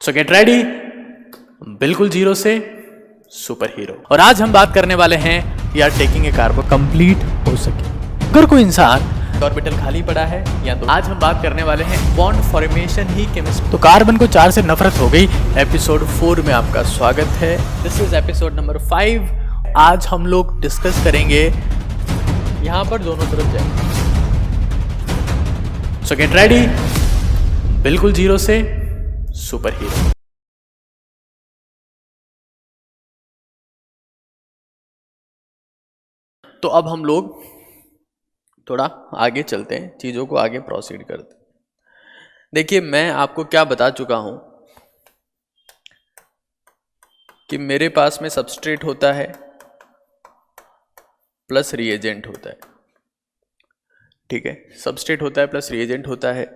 सो get ready, बिल्कुल zero से super hero. और आज हम बात करने वाले हैं यार टेकिंग ए कार्बो कंप्लीट हो सके अगर कोई इंसान ऑर्बिटल खाली पड़ा है या तो आज हम बात करने वाले हैं बॉन्ड फॉर्मेशन ही केमिस्ट्री। तो कार्बन को 4 से नफरत हो गई। एपिसोड 4 में आपका स्वागत है। This is episode number 5। आज हम लोग डिस्कस करेंगे, यहां पर दोनों तरफ जाएंगे। सो गेट रेडी, बिल्कुल जीरो से सुपर हीरो। तो अब हम लोग थोड़ा आगे चलते हैं, चीज़ों को आगे प्रोसीड करते हैं। देखिए, मैं आपको क्या बता चुका हूं कि मेरे पास में सबस्ट्रेट होता है प्लस रिएजेंट होता है। ठीक है, सबस्ट्रेट होता है प्लस रिएजेंट होता है।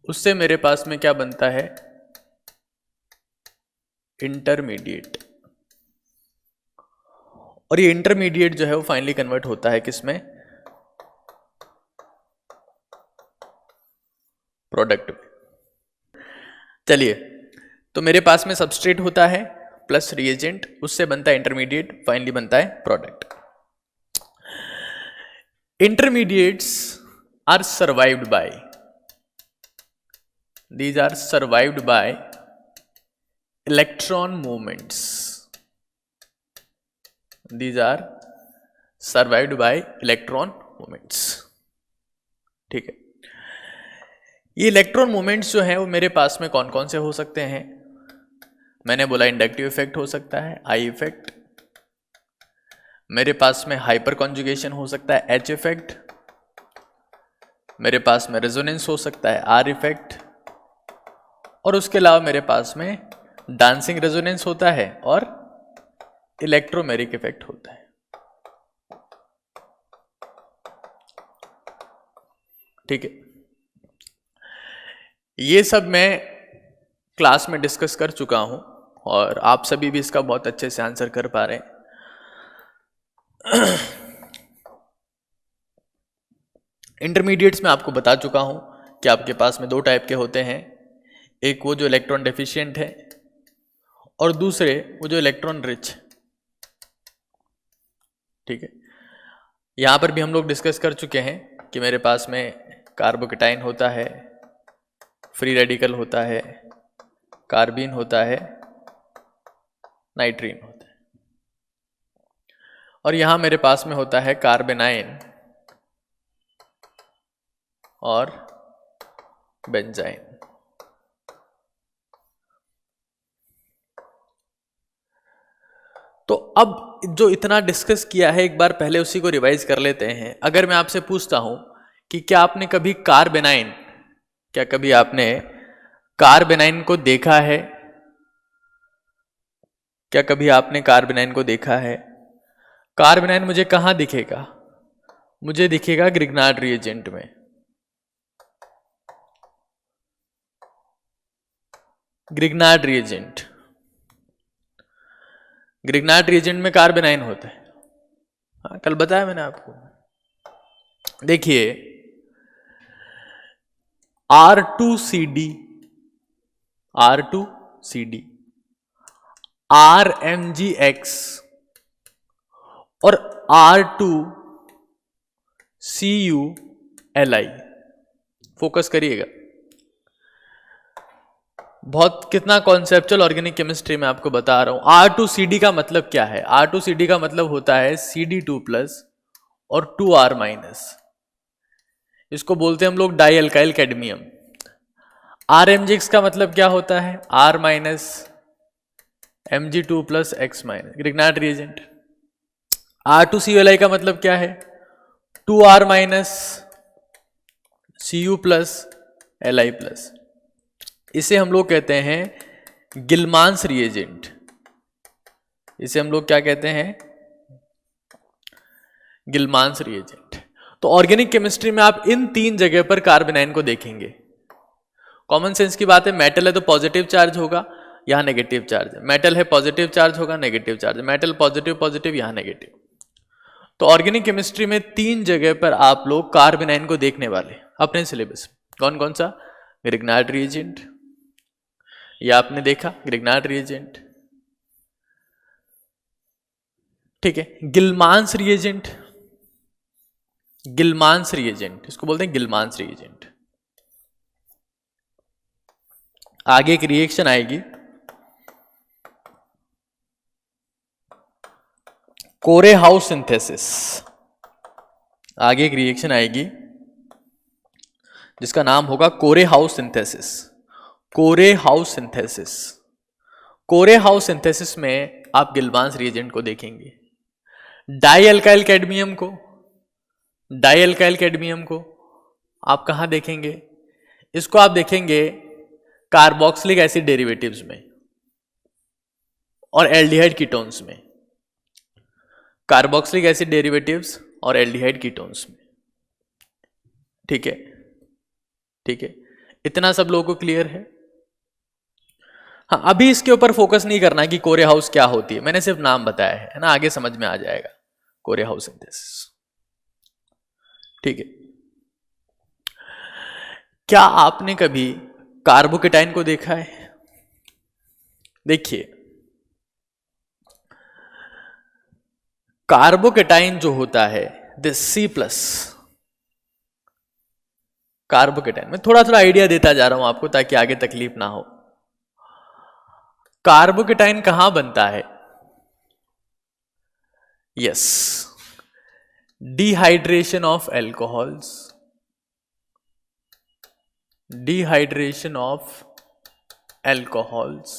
उससे मेरे पास में क्या बनता है, इंटरमीडिएट। और ये इंटरमीडिएट जो है वो फाइनली कन्वर्ट होता है किसमें, प्रोडक्ट में। चलिए, तो मेरे पास में सबस्ट्रेट होता है प्लस रिएजेंट, उससे बनता है इंटरमीडिएट, फाइनली बनता है product. Intermediates are survived by, these are survived by electron movements. These are survived by electron movements. ठीक है, ये इलेक्ट्रॉन मूवमेंट्स जो हैं वो मेरे पास में कौन कौन से हो सकते हैं। मैंने बोला इंडक्टिव इफेक्ट हो सकता है, आई इफेक्ट। मेरे पास में हाइपर कॉन्जुगेशन हो सकता है, एच इफेक्ट। मेरे पास में रेजोनेंस हो सकता है, आर इफेक्ट। और उसके अलावा मेरे पास में डांसिंग रेजोनेंस होता है और इलेक्ट्रोमेरिक इफेक्ट होता है। ठीक है, ये सब मैं क्लास में डिस्कस कर चुका हूं और आप सभी भी इसका बहुत अच्छे से आंसर कर पा रहे हैं। इंटरमीडिएट्स में आपको बता चुका हूं कि आपके पास में 2 टाइप के होते हैं, एक वो जो इलेक्ट्रॉन डेफिशिएंट है और दूसरे वो जो इलेक्ट्रॉन रिच। ठीक है, यहां पर भी हम लोग डिस्कस कर चुके हैं कि मेरे पास में कार्बोकेटाइन होता है, फ्री रेडिकल होता है, कार्बीन होता है, नाइट्रीन होता है। और यहां मेरे पास में होता है कार्बेनाइन और बेंजाइन। तो अब जो इतना डिस्कस किया है, एक बार पहले उसी को रिवाइज कर लेते हैं। अगर मैं आपसे पूछता हूं कि क्या आपने कभी कार्बेनाइन, क्या कभी आपने कार्बेनाइन को देखा है? क्या कभी आपने कार्बेनाइन को देखा है? कार्बेनाइन मुझे कहां दिखेगा? मुझे दिखेगा ग्रिग्नार्ड रिएजेंट में। ग्रिग्नार्ड रिएजेंट, ग्रिग्नार्ड रिएजेंट में कार्बेनाइन होता है। हाँ, कल बताया मैंने आपको। देखिए, R2CD, R2CD, RMgX और R2CuLi। फोकस करिएगा, बहुत कितना कॉन्सेप्चुअल ऑर्गेनिक केमिस्ट्री में आपको बता रहा हूं। R2CD का मतलब क्या है? R2CD का मतलब होता है CD2+ और 2R-। इसको बोलते हैं हम लोग डाई अल्काइल कैडमियम। RMgX का मतलब क्या होता है? R- Mg2+ X-, Grignard reagent. R2CuLi का मतलब क्या है? 2R- Cu+Li+। इसे हम लोग कहते हैं गिलमांस रिएजेंट। इसे हम लोग क्या कहते हैं? गिलमांस रिएजेंट। तो ऑर्गेनिक केमिस्ट्री में आप इन 3 जगह पर कार्बेनाइन को देखेंगे। कॉमन सेंस की बात है, मेटल है तो पॉजिटिव चार्ज होगा, यहां नेगेटिव चार्ज है। मेटल है, पॉजिटिव चार्ज होगा, negative charge. Metal positive positive, यहां नेगेटिव। तो ऑर्गेनिक केमिस्ट्री में 3 जगह पर आप लोग कार्बेनाइन को देखने वाले अपने सिलेबस। कौन कौन सा? ग्रिग्नार्ड रिएजेंट, ये आपने देखा ग्रिग्नार्ड रिएजेंट। ठीक है, गिलमांस रिएजेंट, गिलमांस रिएजेंट इसको बोलते हैं गिलमांस रिएजेंट। आगे एक रिएक्शन आएगी कोरेहाउस सिंथेसिस, आगे एक रिएक्शन आएगी जिसका नाम होगा कोरेहाउस सिंथेसिस। कोरेहाउस सिंथेसिस, कोरेहाउस सिंथेसिस में आप गिलमांस रिएजेंट को देखेंगे। डाई अल्काइल कैडमियम को, डाई अल्काइल कैडमियम को आप कहां देखेंगे? इसको आप देखेंगे कार्बोक्सिलिक एसिड डेरिवेटिव्स में और एल्डिहाइड कीटोन्स में, कार्बोक्सिलिक एसिड डेरिवेटिव्स और एल्डिहाइड कीटोन्स में। ठीक है, ठीक है, इतना सब लोगों को क्लियर है? हाँ, अभी इसके ऊपर फोकस नहीं करना कि कोरेहाउस क्या होती है, मैंने सिर्फ नाम बताया है ना, आगे समझ में आ जाएगा कोरेहाउस सिंथेसिस। ठीक है, क्या आपने कभी कार्बोकेटाइन को देखा है? देखिए, कार्बोकेटाइन जो होता है दिस C+, कार्बोकेटाइन, मैं थोड़ा थोड़ा आइडिया देता जा रहा हूं आपको ताकि आगे तकलीफ ना हो। कार्बोकेटाइन कहां बनता है? Yes, dehydration of alcohols, dehydration of alcohols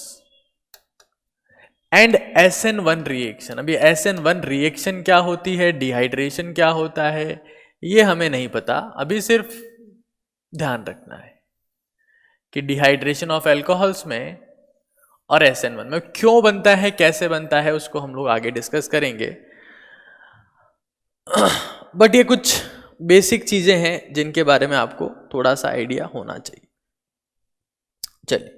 and SN1 reaction. अभी SN1 रिएक्शन क्या होती है, डिहाइड्रेशन क्या होता है, ये हमें नहीं पता, अभी सिर्फ ध्यान रखना है कि डिहाइड्रेशन ऑफ एल्कोहल्स में और SN1 में क्यों बनता है, कैसे बनता है, उसको हम लोग आगे डिस्कस करेंगे। बट ये कुछ बेसिक चीजें हैं जिनके बारे में आपको थोड़ा सा आइडिया होना चाहिए। चलिए,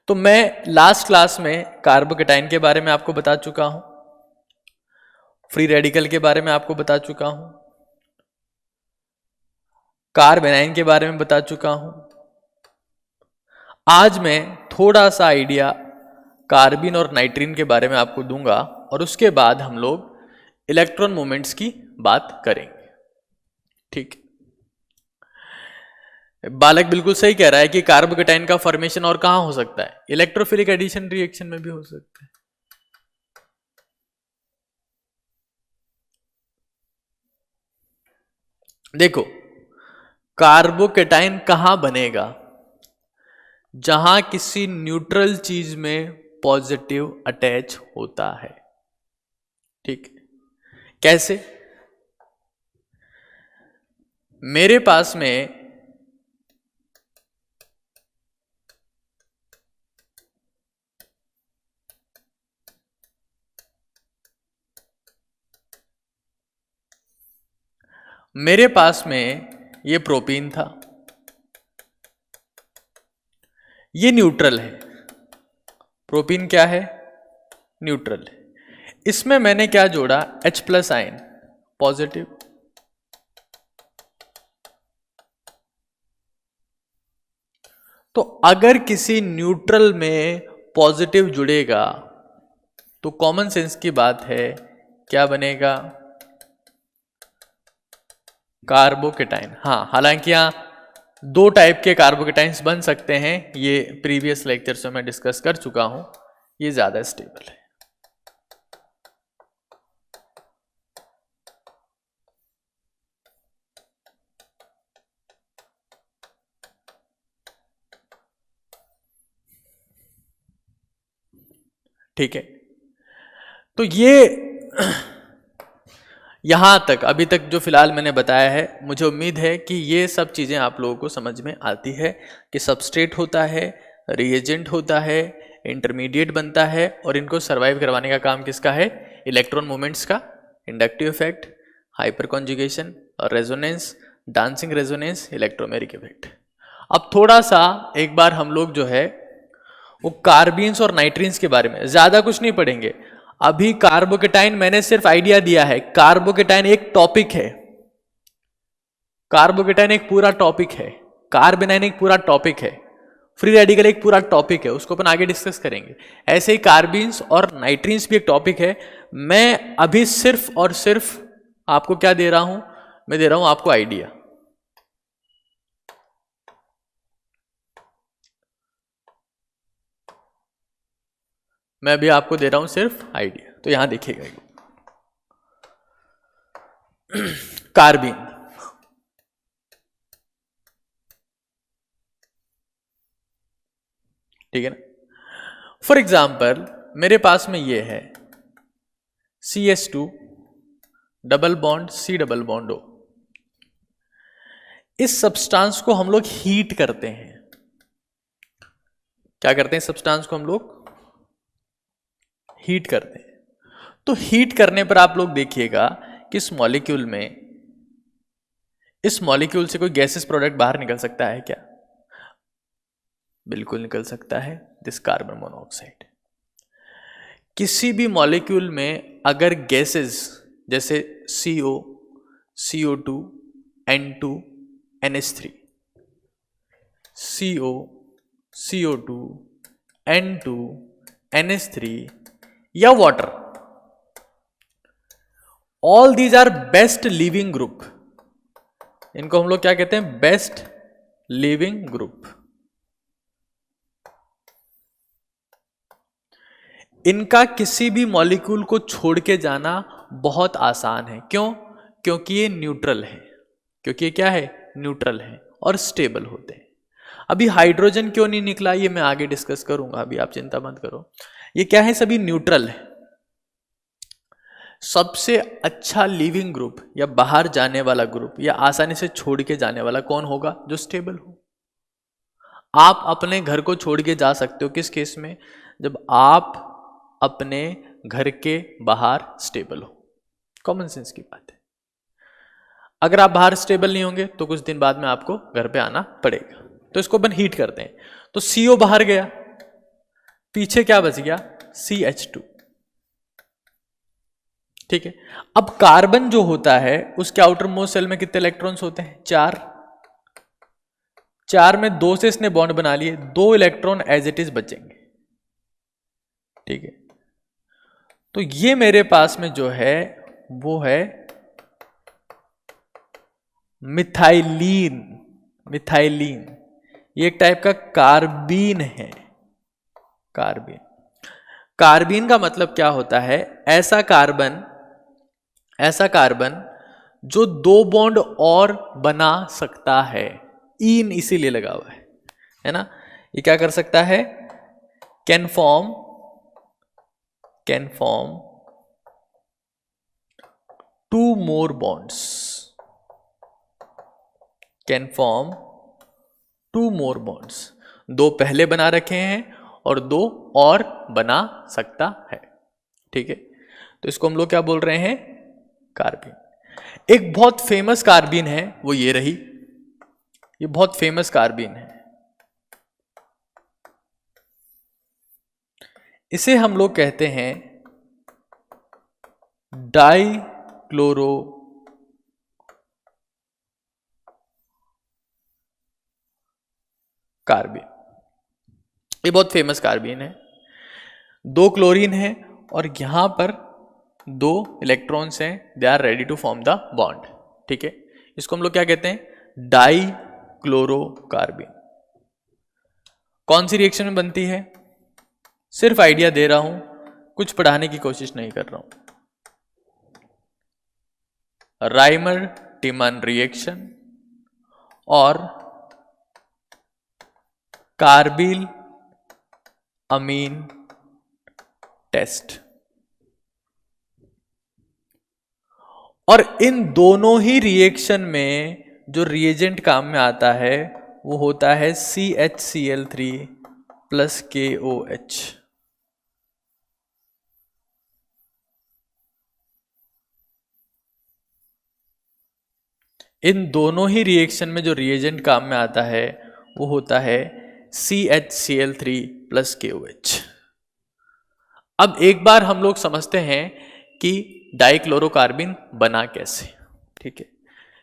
तो मैं लास्ट क्लास में कार्बोकेटाइन के बारे में आपको बता चुका हूं, फ्री रेडिकल के बारे में आपको बता चुका हूं, कार्बेनाइन के बारे में बता चुका हूं। आज मैं थोड़ा सा आइडिया कार्बिन और नाइट्रीन के बारे में आपको दूंगा और उसके बाद हम लोग इलेक्ट्रॉन मूवमेंट्स की बात करेंगे। ठीक, बालक बिल्कुल सही कह रहा है कि कार्बोकेटाइन का फॉर्मेशन और कहां हो सकता है, इलेक्ट्रोफिलिक एडिशन रिएक्शन में भी हो सकता है। देखो, कार्बोकेटाइन कहां बनेगा? जहां किसी न्यूट्रल चीज में पॉजिटिव अटैच होता है। ठीक, कैसे? मेरे पास में ये प्रोपीन था, ये न्यूट्रल है। प्रोपीन क्या है? न्यूट्रल है। इसमें मैंने क्या जोड़ा? H+ ion, positive. तो अगर किसी न्यूट्रल में पॉजिटिव जुड़ेगा तो कॉमन सेंस की बात है क्या बनेगा? कार्बोकेटाइन। हाँ, हालांकि यहां दो टाइप के कार्बोकेटाइन्स बन सकते हैं, ये प्रीवियस लेक्चर में मैं डिस्कस कर चुका हूं, ये ज्यादा स्टेबल है। ठीक है, तो ये यहां तक अभी तक जो फिलहाल मैंने बताया है, मुझे उम्मीद है कि ये सब चीजें आप लोगों को समझ में आती है कि सबस्ट्रेट होता है, रिएजेंट होता है, इंटरमीडिएट बनता है और इनको सर्वाइव करवाने का काम किसका है? इलेक्ट्रॉन मूवमेंट्स का। इंडक्टिव इफेक्ट, हाइपर कॉन्जुगेशन और resonance, dancing resonance, electromeric effect. अब थोड़ा सा एक बार हम लोग जो है वो कार्बीन्स और नाइट्रीन्स के बारे में, ज्यादा कुछ नहीं पढ़ेंगे अभी। कार्बोकेटाइन मैंने सिर्फ आइडिया दिया है, कार्बोकेटाइन एक टॉपिक है, कार्बोकेटाइन एक पूरा टॉपिक है, कार्बेनाइन एक पूरा टॉपिक है। फ्री रेडिकल एक पूरा टॉपिक है, उसको अपन आगे डिस्कस करेंगे। ऐसे ही कार्बीन्स और नाइट्रीन्स भी एक टॉपिक है। मैं अभी सिर्फ और सिर्फ आपको क्या दे रहा हूं, मैं दे रहा हूं आपको आइडिया। मैं अभी आपको दे रहा हूं सिर्फ आइडिया। तो यहां देखिएगा कार्बीन, ठीक है ना। फॉर एग्जाम्पल मेरे पास में ये है CS2 double bond C double bond O। इस सब्सटेंस को हम लोग हीट करते हैं। क्या करते हैं? सब्सटेंस को हम लोग हीट करते हैं। तो हीट करने पर आप लोग देखिएगा कि इस मॉलिक्यूल से कोई गैसेस प्रोडक्ट बाहर निकल सकता है क्या? बिल्कुल निकल सकता है, दिस कार्बन मोनोऑक्साइड। किसी भी मॉलिक्यूल में अगर गैसेस जैसे CO, CO2, N2, NH3, CO, CO2, N2, NH3 या water, all these are best living group. इनको हम लोग क्या कहते हैं? Best living group. इनका किसी भी मॉलिक्यूल को छोड़ के जाना बहुत आसान है। क्यों? क्योंकि ये न्यूट्रल है। क्योंकि ये क्या है? न्यूट्रल है और स्टेबल होते हैं। अभी हाइड्रोजन क्यों नहीं निकला ये मैं आगे डिस्कस करूंगा, अभी आप चिंता मत करो। ये क्या है? सभी न्यूट्रल है। सबसे अच्छा लिविंग ग्रुप या बाहर जाने वाला ग्रुप या आसानी से छोड़ के जाने वाला कौन होगा? जो स्टेबल हो। आप अपने घर को छोड़ के जा सकते हो किस केस में? जब आप अपने घर के बाहर स्टेबल हो। कॉमन सेंस की बात है। अगर आप बाहर स्टेबल नहीं होंगे तो कुछ दिन बाद में आपको घर पे आना पड़ेगा। तो इसको अपन हीट करते हैं। तो CO बाहर गया, पीछे क्या बच गया? CH2, ठीक है। अब कार्बन जो होता है उसके आउटर मोस्ट शेल में कितने इलेक्ट्रॉन्स होते हैं? 4। 4 में 2 से इसने बॉन्ड बना लिए, 2 इलेक्ट्रॉन एज इट इज बचेंगे, ठीक है। तो ये मेरे पास में जो है वो है मिथाइलीन। मिथाइलीन ये एक टाइप का कार्बीन है। कार्बीन, कार्बीन का मतलब क्या होता है? ऐसा कार्बन जो 2 बॉन्ड और बना सकता है। इन इसीलिए लगा हुआ है ना। ये क्या कर सकता है? Can form 2 more bonds, can form 2 more bonds। 2 पहले बना रखे हैं और 2 और बना सकता है, ठीक है। तो इसको हम लोग क्या बोल रहे हैं? कार्बीन। एक बहुत फेमस कार्बीन है, वो ये रही। ये बहुत फेमस कार्बीन है। इसे हम लोग कहते हैं डाइक्लोरो कार्बीन। ये बहुत फेमस कार्बीन है। 2 क्लोरीन है और यहां पर 2 इलेक्ट्रॉन्स हैं, they are ready to form the bond, ठीक है। इसको हम लोग क्या कहते हैं? डाइक्लोरोकार्बीन। कौन सी रिएक्शन में बनती है? सिर्फ आइडिया दे रहा हूं, कुछ पढ़ाने की कोशिश नहीं कर रहा हूं। राइमर टिमन रिएक्शन और कार्बिल अमीन टेस्ट। और इन दोनों ही रिएक्शन में जो रिएजेंट काम में आता है वो होता है CHCl3 प्लस KOH। इन दोनों ही रिएक्शन में जो रिएजेंट काम में आता है वो होता है CHCl3 प्लस KOH। अब एक बार हम लोग समझते हैं कि डाइक्लोरोकार्बिन बना कैसे, ठीक है।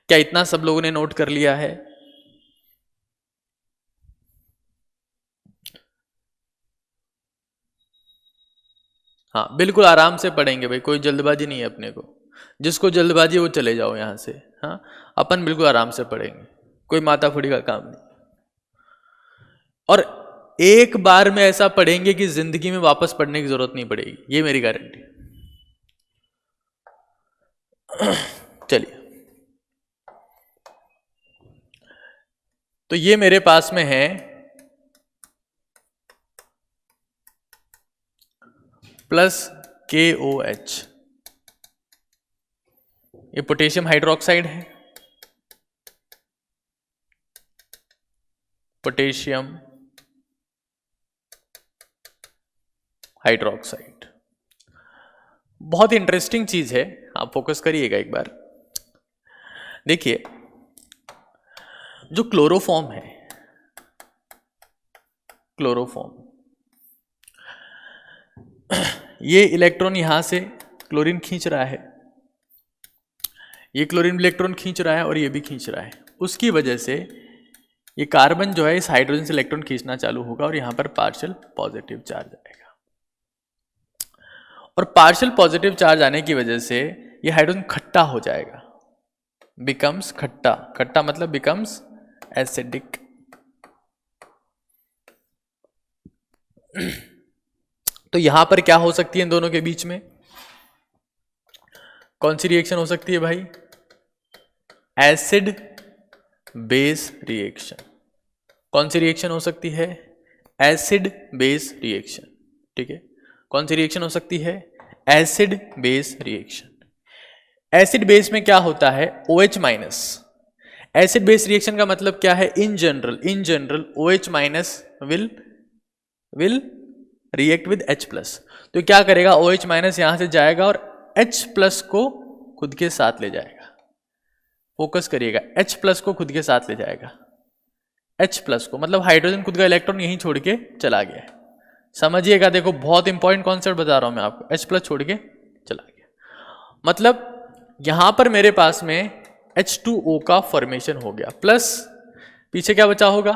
क्या इतना सब लोगों ने नोट कर लिया है? हाँ बिल्कुल आराम से पढ़ेंगे भाई, कोई जल्दबाजी नहीं है अपने को। जिसको जल्दबाजी है वो चले जाओ यहाँ से। हाँ अपन बिल्कुल आराम से पढ़ेंगे, कोई माथा फुड़ी का काम नहीं। और एक बार में ऐसा पढ़ेंगे कि जिंदगी में वापस पढ़ने की जरूरत नहीं पड़ेगी, ये मेरी गारंटी। चलिए, तो ये मेरे पास में है प्लस KOH, ये पोटेशियम हाइड्रोक्साइड है, पोटेशियम हाइड्रोक्साइड। बहुत इंटरेस्टिंग चीज है, आप फोकस करिएगा एक बार। देखिए जो क्लोरोफॉर्म है, क्लोरोफॉर्म, ये इलेक्ट्रॉन यहां से क्लोरीन खींच रहा है, ये क्लोरीन इलेक्ट्रॉन खींच रहा है और ये भी खींच रहा है। उसकी वजह से ये कार्बन जो है इस हाइड्रोजन से इलेक्ट्रॉन खींचना चालू होगा और यहां पर पार्शियल पॉजिटिव चार्ज आएगा। और पार्शियल पॉजिटिव चार्ज आने की वजह से ये हाइड्रोजन खट्टा हो जाएगा, बिकम्स खट्टा। खट्टा मतलब बिकम्स एसिडिक। तो यहां पर क्या हो सकती है इन दोनों के बीच में? कौन सी रिएक्शन हो सकती है भाई? Acid base reaction. कौन सी रिएक्शन हो सकती है? Acid base reaction. ठीक है, कौन सी रिएक्शन हो सकती है? Acid base reaction. Acid base में क्या होता है? OH minus. Acid base reaction का मतलब क्या है? In general OH minus will react with H plus. तो क्या करेगा? OH माइनस यहां से जाएगा और H प्लस को खुद के साथ ले जाएगा। फोकस करिएगा, H प्लस को खुद के साथ ले जाएगा। H प्लस को मतलब हाइड्रोजन खुद का इलेक्ट्रॉन यहीं छोड़ के चला गया है। समझिएगा, देखो बहुत इंपॉर्टेंट कॉन्सेप्ट बता रहा हूं मैं आपको। H प्लस छोड़ के चला गया मतलब यहां पर मेरे पास में H2O का फॉर्मेशन हो गया, प्लस पीछे क्या बचा होगा?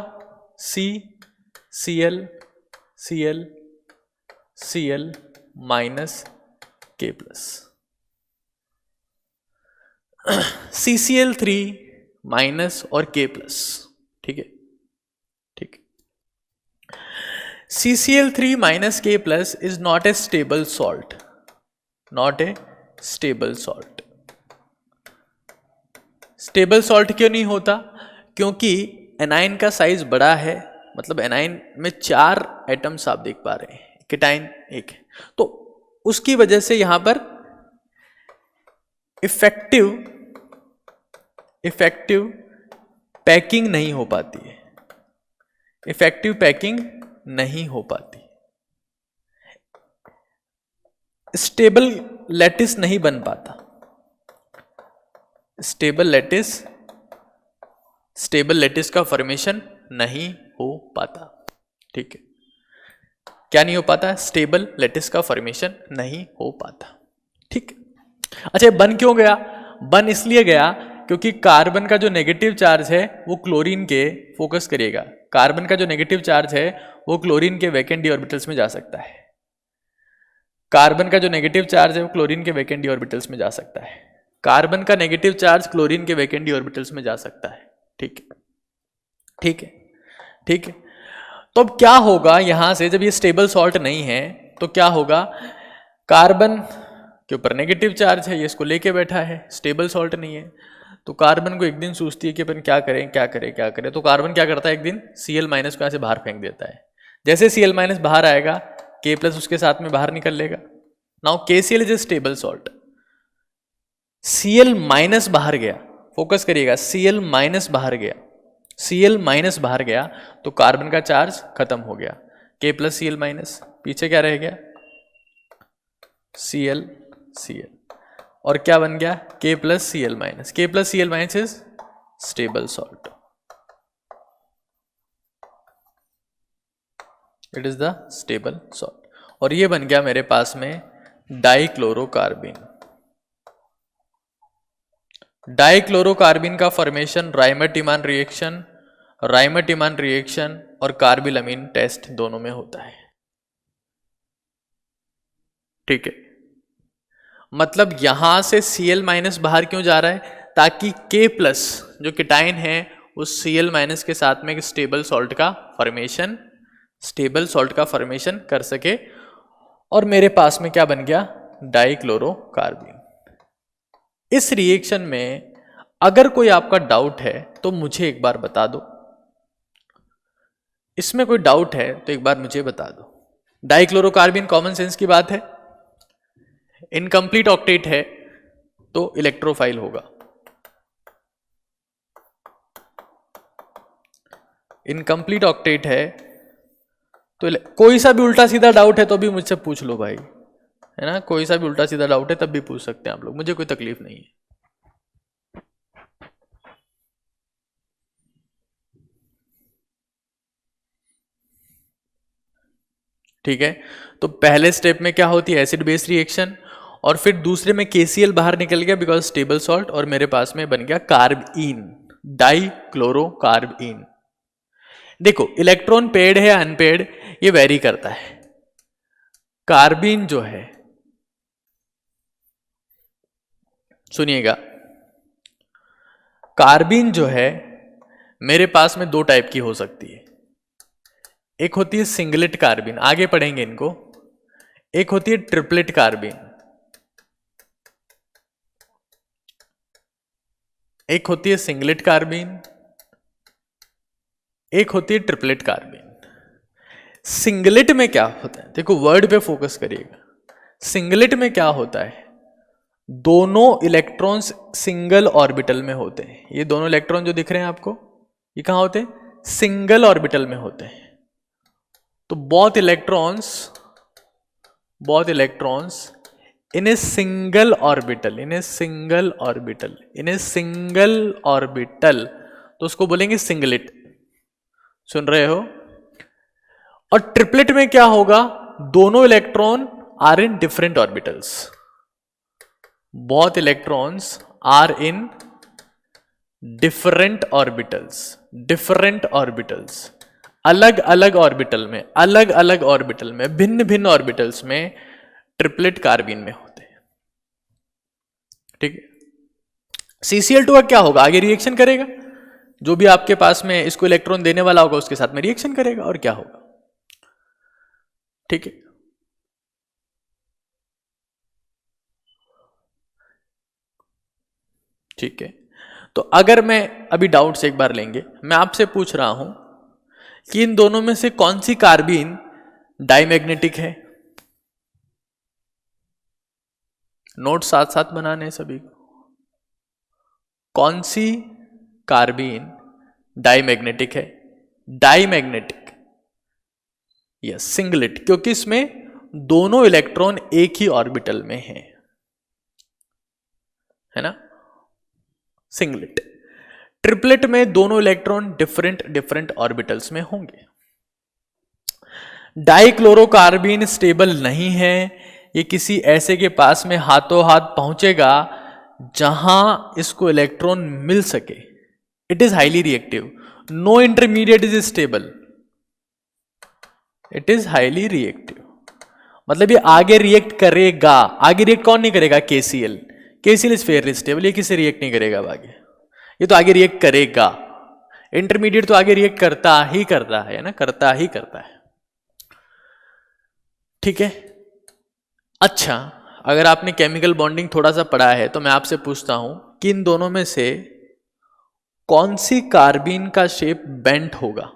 Cl minus K plus, CCl3 minus और K प्लस। ठीक है, ठीक। CCl3 minus K plus is not a stable salt, not a stable salt. Stable salt क्यों नहीं होता? क्योंकि एनाइन का साइज बड़ा है, मतलब एनाइन में 4 एटम्स आप देख पा रहे हैं, केटाइन एक है, तो उसकी वजह से यहां पर इफेक्टिव पैकिंग नहीं हो पाती है, इफेक्टिव पैकिंग नहीं हो पाती, स्टेबल लैटिस नहीं बन पाता, स्टेबल लैटिस का फॉर्मेशन नहीं हो पाता। ठीक है, क्या नहीं हो पाता? स्टेबल लैटिस का फॉर्मेशन नहीं हो पाता। ठीक। अच्छा, बन क्यों गया? बन इसलिए गया क्योंकि कार्बन का जो नेगेटिव चार्ज है वो क्लोरीन के, फोकस करिएगा, कार्बन का जो नेगेटिव चार्ज है वो क्लोरीन के वैकेंट डी ऑर्बिटल्स में जा सकता है। कार्बन का जो नेगेटिव चार्ज है वो क्लोरीन के वैकेंट डी ऑर्बिटल्स में जा सकता है। कार्बन का नेगेटिव चार्ज क्लोरीन के वैकेंट डी ऑर्बिटल्स में जा सकता है। ठीक है, ठीक है, ठीक है। तो अब क्या होगा यहां से, जब ये स्टेबल सॉल्ट नहीं है तो क्या होगा? कार्बन के ऊपर नेगेटिव चार्ज है, ये इसको लेके बैठा है, स्टेबल सॉल्ट नहीं है, तो कार्बन को एक दिन सोचती है कि अपन क्या करें क्या करें क्या करें, तो कार्बन क्या करता है? एक दिन Cl माइनस को यहाँ से बाहर फेंक देता है। जैसे Cl माइनस बाहर आएगा, K प्लस उसके साथ में बाहर निकल लेगा। Now KCl is a stable salt, Cl minus बाहर गया, फोकस करिएगा, Cl माइनस बाहर गया, Cl माइनस बाहर गया तो कार्बन का चार्ज खत्म हो गया, K प्लस Cl माइनस, पीछे क्या रह गया? Cl और क्या बन गया? K plus Cl minus. K plus Cl minus is stable salt, it is the stable salt. और ये बन गया मेरे पास में डाइक्लोरोकार्बिन। डाइक्लोरोकार्बिन का फॉर्मेशन राइमर-टिमान रिएक्शन और कार्बिलमिन टेस्ट दोनों में होता है। ठीक है, मतलब यहां से Cl माइनस बाहर क्यों जा रहा है, ताकि K प्लस जो कीटाइन है उस Cl माइनस के साथ में एक स्टेबल सॉल्ट का फॉर्मेशन कर सके, और मेरे पास में क्या बन गया, डाइक्लोरोकार्बीन। इस रिएक्शन में अगर कोई आपका डाउट है तो मुझे एक बार बता दो, इसमें कोई डाउट है तो एक बार मुझे बता दो। डाइक्लोरोकार्बीन कॉमन सेंस की बात है, इनकम्प्लीट ऑक्टेट है तो इलेक्ट्रोफाइल होगा, इनकम्प्लीट ऑक्टेट है तो कोई सा भी उल्टा सीधा डाउट है तो भी मुझसे पूछ लो भाई, है ना, कोई सा भी उल्टा सीधा डाउट है तब भी पूछ सकते हैं आप लोग, मुझे कोई तकलीफ नहीं है। ठीक है, तो पहले स्टेप में क्या होती है, एसिड बेस रिएक्शन, और फिर दूसरे में KCl बाहर निकल गया बिकॉज स्टेबल सॉल्ट, और मेरे पास में बन गया कार्बीन, डाइक्लोरोकार्बीन। देखो इलेक्ट्रॉन पेड है अनपेड ये वेरी करता है। कार्बीन जो है, सुनिएगा, कार्बीन जो है मेरे पास में दो टाइप की हो सकती है, एक होती है सिंगलेट कार्बीन, आगे पढ़ेंगे इनको, एक होती है ट्रिपलेट कार्बीन, एक होती है सिंगलेट कार्बीन, एक होती है ट्रिपलेट कार्बीन। सिंगलेट में क्या होता है, देखो वर्ड पे फोकस करिएगा, सिंगलेट में क्या होता है, दोनों इलेक्ट्रॉन्स सिंगल ऑर्बिटल में होते हैं, ये दोनों इलेक्ट्रॉन जो दिख रहे हैं आपको ये कहां होते हैं, सिंगल ऑर्बिटल में होते हैं। तो both electrons in a single orbital, तो उसको बोलेंगे सिंगलेट, सुन रहे हो। और ट्रिपलेट में क्या होगा, दोनों electron are in different orbitals, both electrons are in different orbitals, अलग अलग ऑर्बिटल में भिन्न ऑर्बिटल्स में ट्रिपलेट कार्बीन में होते हैं। ठीक है, CCl2 का क्या होगा, आगे रिएक्शन करेगा, जो भी आपके पास में इसको इलेक्ट्रॉन देने वाला होगा उसके साथ में रिएक्शन करेगा, और क्या होगा। ठीक है, ठीक है, तो अगर मैं अभी डाउट से एक बार लेंगे, मैं आपसे पूछ रहा हूं कि इन दोनों में से कौन सी कार्बीन डाइमैग्नेटिक है, नोट साथ साथ बनाने सभी को, कौन सी कार्बीन डाइमैग्नेटिक है, डाइमैग्नेटिक या सिंगलेट, क्योंकि इसमें दोनों इलेक्ट्रॉन एक ही ऑर्बिटल में है ना, सिंगलेट। ट्रिपलेट में दोनों इलेक्ट्रॉन डिफरेंट ऑर्बिटल्स में होंगे। डाइक्लोरोकार्बीन स्टेबल नहीं है, ये किसी ऐसे के पास में हाथों हाथ पहुंचेगा जहां इसको इलेक्ट्रॉन मिल सके। It is highly reactive, no intermediate is stable, it is highly reactive, मतलब ये आगे रिएक्ट करेगा, आगे रिएक्ट कौन नहीं करेगा, KCl इज फेयरली स्टेबल, ये किसी रिएक्ट नहीं करेगा आगे, ये तो आगे रिएक्ट करेगा, इंटरमीडिएट तो आगे रिएक्ट करता है ना, करता है। ठीक है, अच्छा, अगर आपने केमिकल बॉन्डिंग थोड़ा सा पढ़ा है तो मैं आपसे पूछता हूं कि इन दोनों में से कौन सी कार्बीन का शेप बेंट होगा,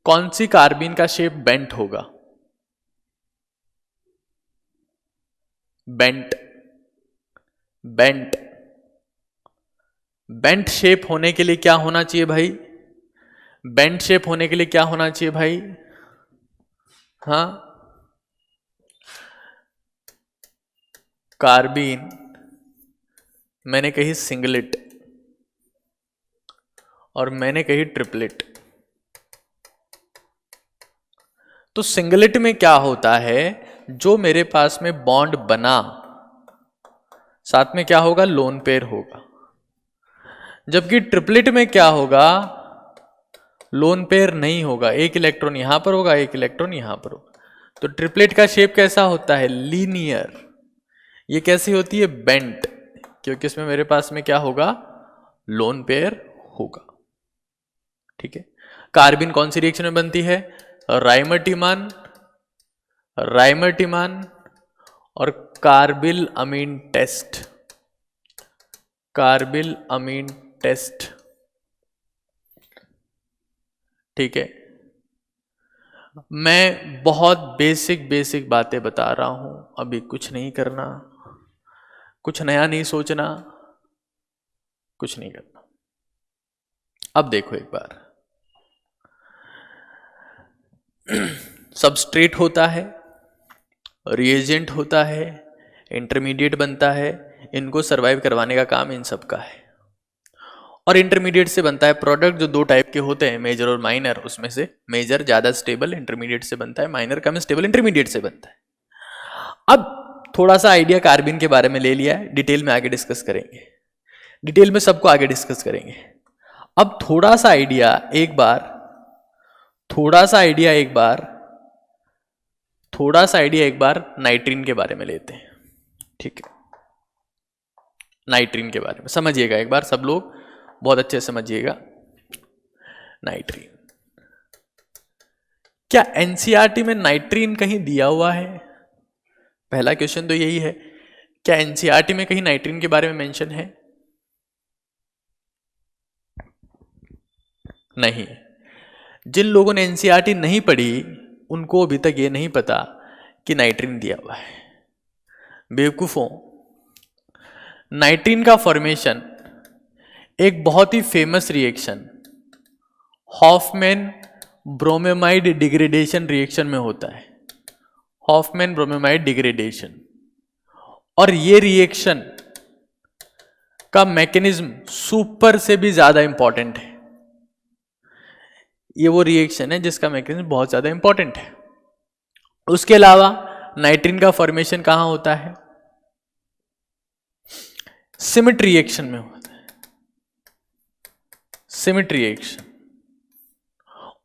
कौन सी कार्बीन का शेप बेंट होगा, बेंट शेप होने के लिए क्या होना चाहिए भाई, बेंट शेप होने के लिए क्या होना चाहिए भाई, हाँ, कार्बीन मैंने कही सिंगलेट और मैंने कही ट्रिपलेट। तो सिंगलेट में क्या होता है, जो मेरे पास में बॉन्ड बना साथ में क्या होगा, लोन पेयर होगा, जबकि ट्रिपलेट में क्या होगा, लोन पेयर नहीं होगा, एक इलेक्ट्रॉन यहां पर होगा, एक इलेक्ट्रॉन यहां पर होगा। तो ट्रिपलेट का शेप कैसा होता है? लीनियर। ये कैसी होती है? बेंट, क्योंकि इसमें मेरे पास में क्या होगा? लोन पेयर होगा। ठीक है। कार्बिन कौन सी रिएक्शन में बनती है? राइमर्टिमान, राइमर्टिमान और कार्बिल अमीन टेस्ट, कार्बिल अमीन टेस्ट। ठीक है। मैं बहुत बेसिक बातें बता रहा हूं, अभी कुछ नहीं करना, कुछ नया नहीं सोचना, कुछ नहीं करना। अब देखो एक बार, सबस्ट्रेट होता है, रिएजेंट होता है, इंटरमीडिएट बनता है, इनको सरवाइव करवाने का काम इन सब का है। और इंटरमीडिएट से बनता है प्रोडक्ट, जो दो टाइप के होते हैं, मेजर और माइनर। उसमें से मेजर ज्यादा स्टेबल इंटरमीडिएट से बनता है, माइनर कम स्टेबल इंटरमीडिएट से बनता है। अब थोड़ा सा आइडिया कार्बिन के बारे में ले लिया है, डिटेल में आगे डिस्कस करेंगे, डिटेल में सबको आगे डिस्कस करेंगे। अब थोड़ा सा आइडिया एक बार नाइट्रीन के बारे में लेते हैं। ठीक है, नाइट्रीन के बारे में समझिएगा एक बार, सब लोग बहुत अच्छे से समझिएगा। नाइट्रीन, क्या एनसीईआरटी में नाइट्रीन कहीं दिया हुआ है? पहला क्वेश्चन तो यही है, क्या एनसीईआरटी में कहीं नाइट्रीन के बारे में मेंशन है? नहीं। जिन लोगों ने एनसीईआरटी नहीं पढ़ी उनको अभी तक ये नहीं पता कि नाइट्रीन दिया हुआ है। बेवकूफों, नाइट्रीन का फॉर्मेशन एक बहुत ही famous reaction Hofmann bromamide degradation reaction में होता है, हॉफमैन ब्रोमेमाइड डिग्रेडेशन। और ये रिएक्शन का मैकेनिज्म सुपर से भी ज्यादा इंपॉर्टेंट है। ये वो रिएक्शन है जिसका मैकेनिज्म बहुत ज्यादा इंपॉर्टेंट है। उसके अलावा नाइट्रीन का फॉर्मेशन कहां होता है? सिमेट्री रिएक्शन में होता है, सिमेट्री रिएक्शन।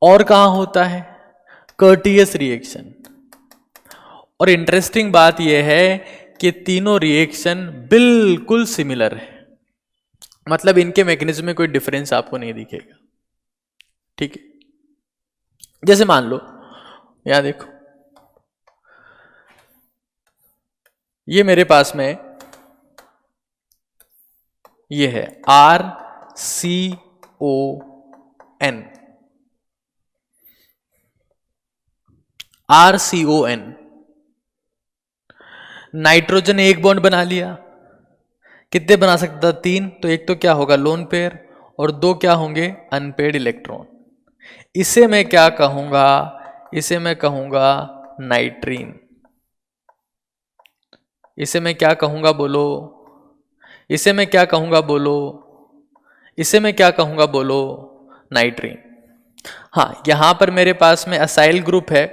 और कहां होता है? Courteous reaction. और इंटरेस्टिंग बात यह है कि तीनों रिएक्शन बिल्कुल सिमिलर है, मतलब इनके मैकेनिज्म में कोई डिफरेंस आपको नहीं दिखेगा। ठीक है, जैसे मान लो यहां देखो, ये मेरे पास में ये है RCON, RCON। नाइट्रोजन एक बॉन्ड बना लिया, कितने बना सकता था? 3। तो एक तो क्या होगा? लोन पेयर, और 2 क्या होंगे? Unpaired electron. इसे मैं क्या कहूंगा? इसे मैं कहूंगा नाइट्रीन। इसे मैं क्या कहूंगा बोलो? इसे मैं क्या कहूंगा बोलो? इसे मैं क्या कहूंगा बोलो? नाइट्रीन। हाँ, यहां पर मेरे पास में असाइल ग्रुप है।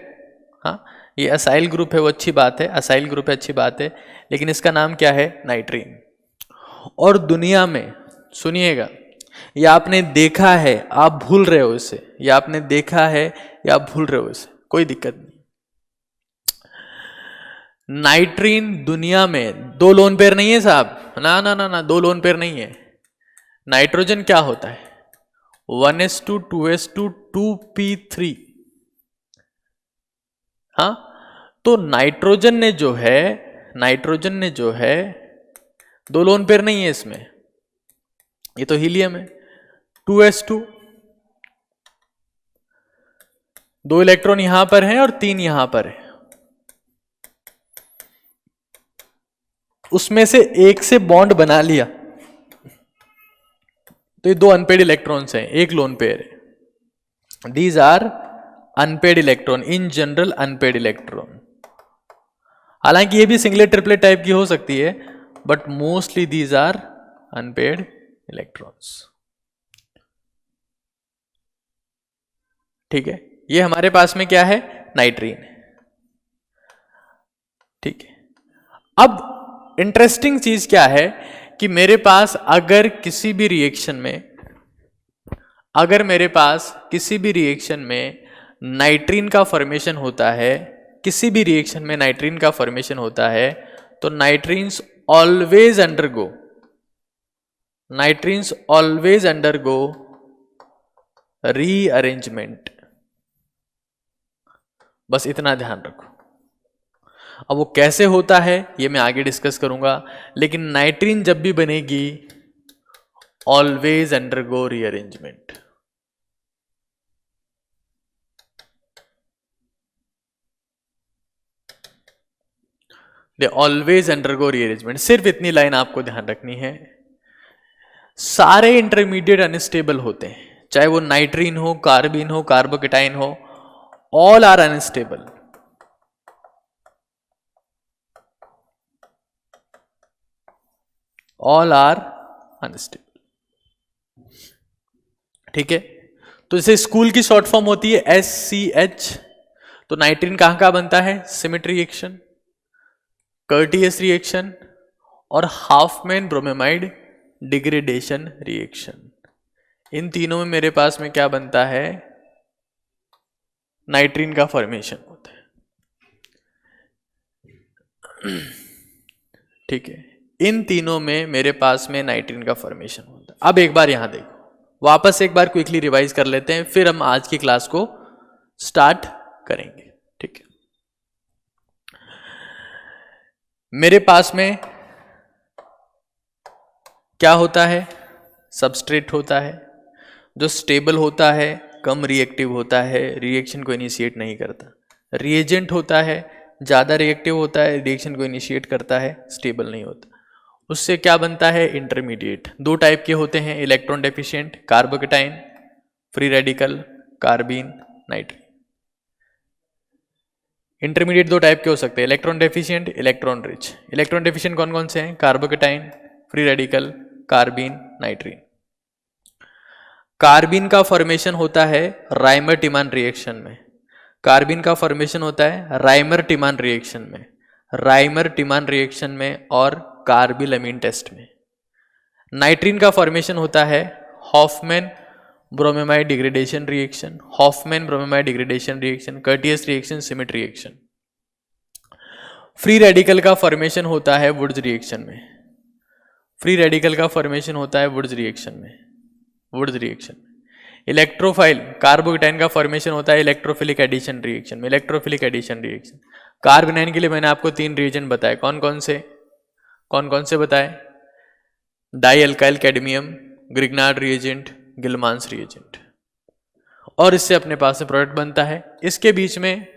हाँ, ये असाइल ग्रुप है, वो अच्छी बात है, असाइल ग्रुप है, अच्छी बात है, लेकिन इसका नाम क्या है? नाइट्रीन। और दुनिया में सुनिएगा, ये आपने देखा है, आप भूल रहे हो इसे, ये आपने देखा है या आप भूल रहे हो इसे, कोई दिक्कत नहीं। नाइट्रीन दुनिया में 2 लोन पेयर नहीं है साहब, ना ना ना ना, 2 लोन पेयर नहीं है। नाइट्रोजन क्या होता है? 1s2 2s2 2p3। हाँ, तो नाइट्रोजन ने जो है 2 लोन पेयर नहीं है इसमें, ये तो हीलियम है। 2s2, 2 इलेक्ट्रॉन यहां पर है और 3 यहां पर है, उसमें से एक से बॉन्ड बना लिया, तो ये 2 अनपेड इलेक्ट्रॉन्स हैं, एक लोन पेयर है। These are unpaired electron, in general unpaired electron. हालांकि ये भी सिंगलेट ट्रिपलेट टाइप की हो सकती है, but mostly these are unpaired electrons. ठीक है, ये हमारे पास में क्या है? नाइट्रीन। ठीक है, अब इंटरेस्टिंग चीज क्या है कि मेरे पास अगर किसी भी रिएक्शन में नाइट्रीन का फॉर्मेशन होता है, किसी भी रिएक्शन में नाइट्रीन का फॉर्मेशन होता है तो नाइट्रीन्स ऑलवेज अंडरगो रीअरेंजमेंट। बस इतना ध्यान रखो। अब वो कैसे होता है ये मैं आगे डिस्कस करूंगा, लेकिन नाइट्रीन जब भी बनेगी always undergo rearrangement. They always undergo rearrangement. सिर्फ इतनी लाइन आपको ध्यान रखनी है। सारे इंटरमीडिएट अनस्टेबल होते हैं, चाहे वो नाइट्रीन हो, कार्बिन हो, कार्बोकेटाइन हो, all are unstable. All are unstable. ठीक है, तो जैसे स्कूल की शॉर्ट फॉर्म होती है SCH, तो नाइट्रीन कहां कहां बनता है? सिमेट्री रिएक्शन, कर्टियस रिएक्शन और हाफमैन ब्रोमेमाइड डिग्रेडेशन रिएक्शन। इन तीनों में मेरे पास में क्या बनता है? नाइट्रीन का फॉर्मेशन होता है। ठीक है, इन तीनों में मेरे पास में नाइट्रीन का फॉर्मेशन होता है। अब एक बार यहां देखो, वापस एक बार क्विकली रिवाइज कर लेते हैं, फिर हम आज की क्लास को स्टार्ट करेंगे। ठीक है, मेरे पास में क्या होता है? सबस्ट्रेट होता है जो स्टेबल होता है, कम रिएक्टिव होता है, रिएक्शन को इनिशिएट नहीं करता। रिएजेंट होता है, ज़्यादा रिएक्टिव होता है, रिएक्शन को इनिशिएट करता है, स्टेबल नहीं होता। उससे क्या बनता है? इंटरमीडिएट। दो टाइप के होते हैं, electron deficient carbocation, free radical carbene, नाइट्रीन। Intermediate दो टाइप के हो सकते हैं, electron deficient, electron rich. Electron deficient कौन कौन से हैं? Carbocation, free radical, carbene, नाइट्रीन। Carbene का फॉर्मेशन होता है राइमर टिमान रिएक्शन में। कार्बीन का फॉर्मेशन होता है राइमर टिमान रिएक्शन में, राइमर टिमान रिएक्शन में और कार्बिलमीन टेस्ट में। नाइट्रीन का फॉर्मेशन होता है Hofmann bromamide degradation reaction, Hofmann bromamide degradation reaction, Curtius reaction, सिमेट्री रिएक्शन। फ्री रेडिकल का फॉर्मेशन होता है वुड्स रिएक्शन में। फ्री रेडिकल का फॉर्मेशन होता है वुड्स रिएक्शन में, वुड्स रिएक्शन। इलेक्ट्रोफाइल कार्बोकेटाइन का फॉर्मेशन होता है इलेक्ट्रोफिलिक एडिशन रिएक्शन में, इलेक्ट्रोफिलिक एडिशन रिएक्शन। कार्बोनाइन के लिए मैंने आपको 3 रिएजेंट बताए, कौन कौन से बताए? Dialkyl cadmium, Grignard reagent, Gilman's reagent. और इससे अपने पास में प्रोडक्ट बनता है। इसके बीच में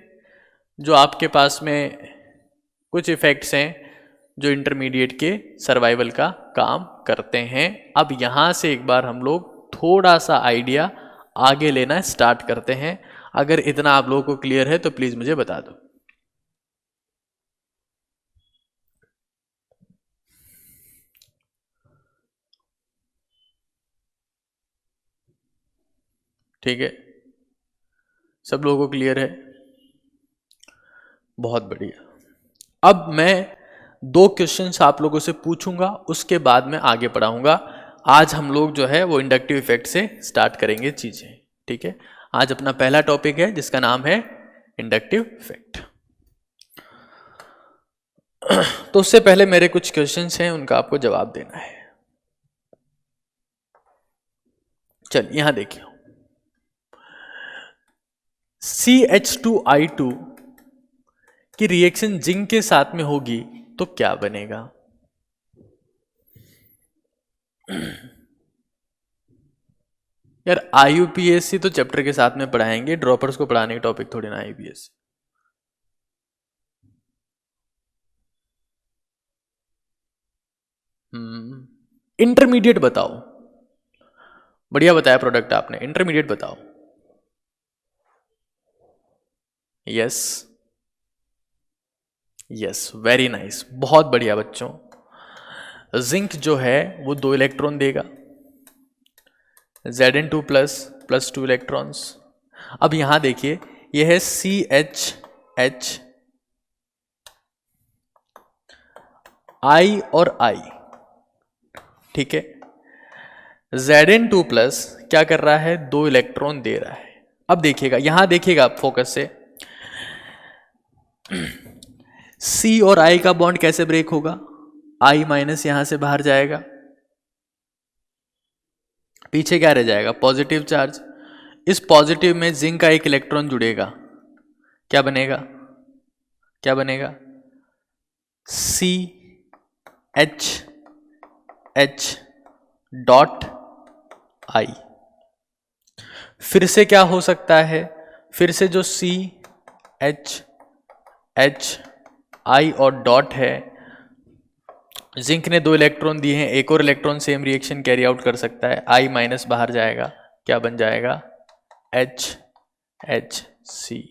जो आपके पास में कुछ इफेक्ट्स हैं जो इंटरमीडिएट के सर्वाइवल का काम करते हैं। अब यहां से एक बार हम लोग थोड़ा सा आइडिया आगे लेना स्टार्ट करते हैं। अगर इतना आप लोगों को क्लियर है तो प्लीज मुझे बता दो। ठीक है, सब लोगों को क्लियर है? बहुत बढ़िया। अब मैं 2 क्वेश्चंस आप लोगों से पूछूंगा, उसके बाद में आगे पढ़ाऊंगा। आज हम लोग जो है वो इंडक्टिव इफेक्ट से स्टार्ट करेंगे चीजें। ठीक है, आज अपना पहला टॉपिक है जिसका नाम है इंडक्टिव इफेक्ट। तो उससे पहले मेरे कुछ क्वेश्चंस हैं, उनका आपको जवाब देना है। चलिए यहां देखिए, CH2I2 की रिएक्शन जिंक के साथ में होगी तो क्या बनेगा? यार IUPAC तो चैप्टर के साथ में पढ़ाएंगे, ड्रॉपर्स को पढ़ाने के टॉपिक थोड़ी ना IUPAC। इंटरमीडिएट बताओ। बढ़िया बताया प्रोडक्ट आपने, इंटरमीडिएट बताओ। यस यस, वेरी नाइस, बहुत बढ़िया बच्चों। जिंक जो है वो 2 इलेक्ट्रॉन देगा, Zn2 प्लस 2 इलेक्ट्रॉन्स। अब यहां देखिए, यह है CH I और I। ठीक है, Zn2 क्या कर रहा है? 2 इलेक्ट्रॉन दे रहा है। अब देखिएगा, यहां देखिएगा आप फोकस से, C और I का बॉन्ड कैसे ब्रेक होगा? I माइनस यहां से बाहर जाएगा, पीछे क्या रह जाएगा? Positive charge. इस पॉजिटिव में जिंक का एक इलेक्ट्रॉन जुड़ेगा, क्या बनेगा? क्या बनेगा? CH dot I। फिर से क्या हो सकता है? फिर से जो CHI और डॉट है, जिंक ने 2 इलेक्ट्रॉन दिए हैं, एक और electron same reaction carry out कर सकता है, I माइनस बाहर जाएगा, क्या बन जाएगा? HHC।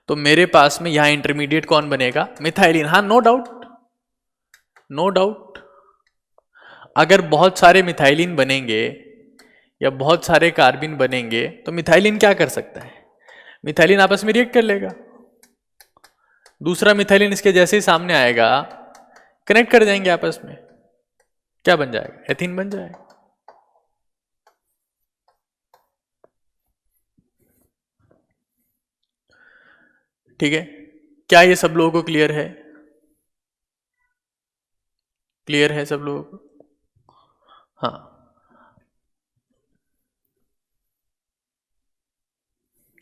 तो मेरे पास में यहां इंटरमीडिएट कौन बनेगा? मिथाइलिन। हाँ, नो डाउट, नो डाउट। अगर बहुत सारे मिथाइलिन बनेंगे या बहुत सारे कार्बिन बनेंगे तो मिथाइलिन क्या कर सकता है? मिथाइलिन आपस में रिएक्ट कर लेगा, दूसरा मिथाइलिन इसके जैसे ही सामने आएगा, कनेक्ट कर जाएंगे आपस में, क्या बन जाएगा? एथीन बन जाएगा। ठीक है, क्या ये सब लोगों को क्लियर है? क्लियर है सब लोगों को? हाँ,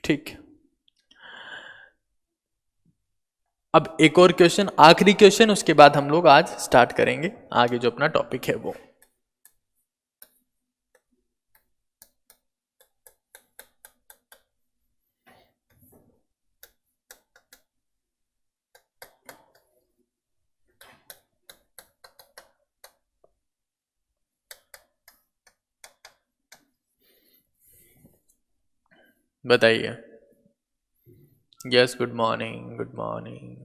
ठीक। अब एक और क्वेश्चन, आखिरी क्वेश्चन, उसके बाद हम लोग आज स्टार्ट करेंगे आगे जो अपना टॉपिक है वो। बताइए। Yes, good morning, good morning.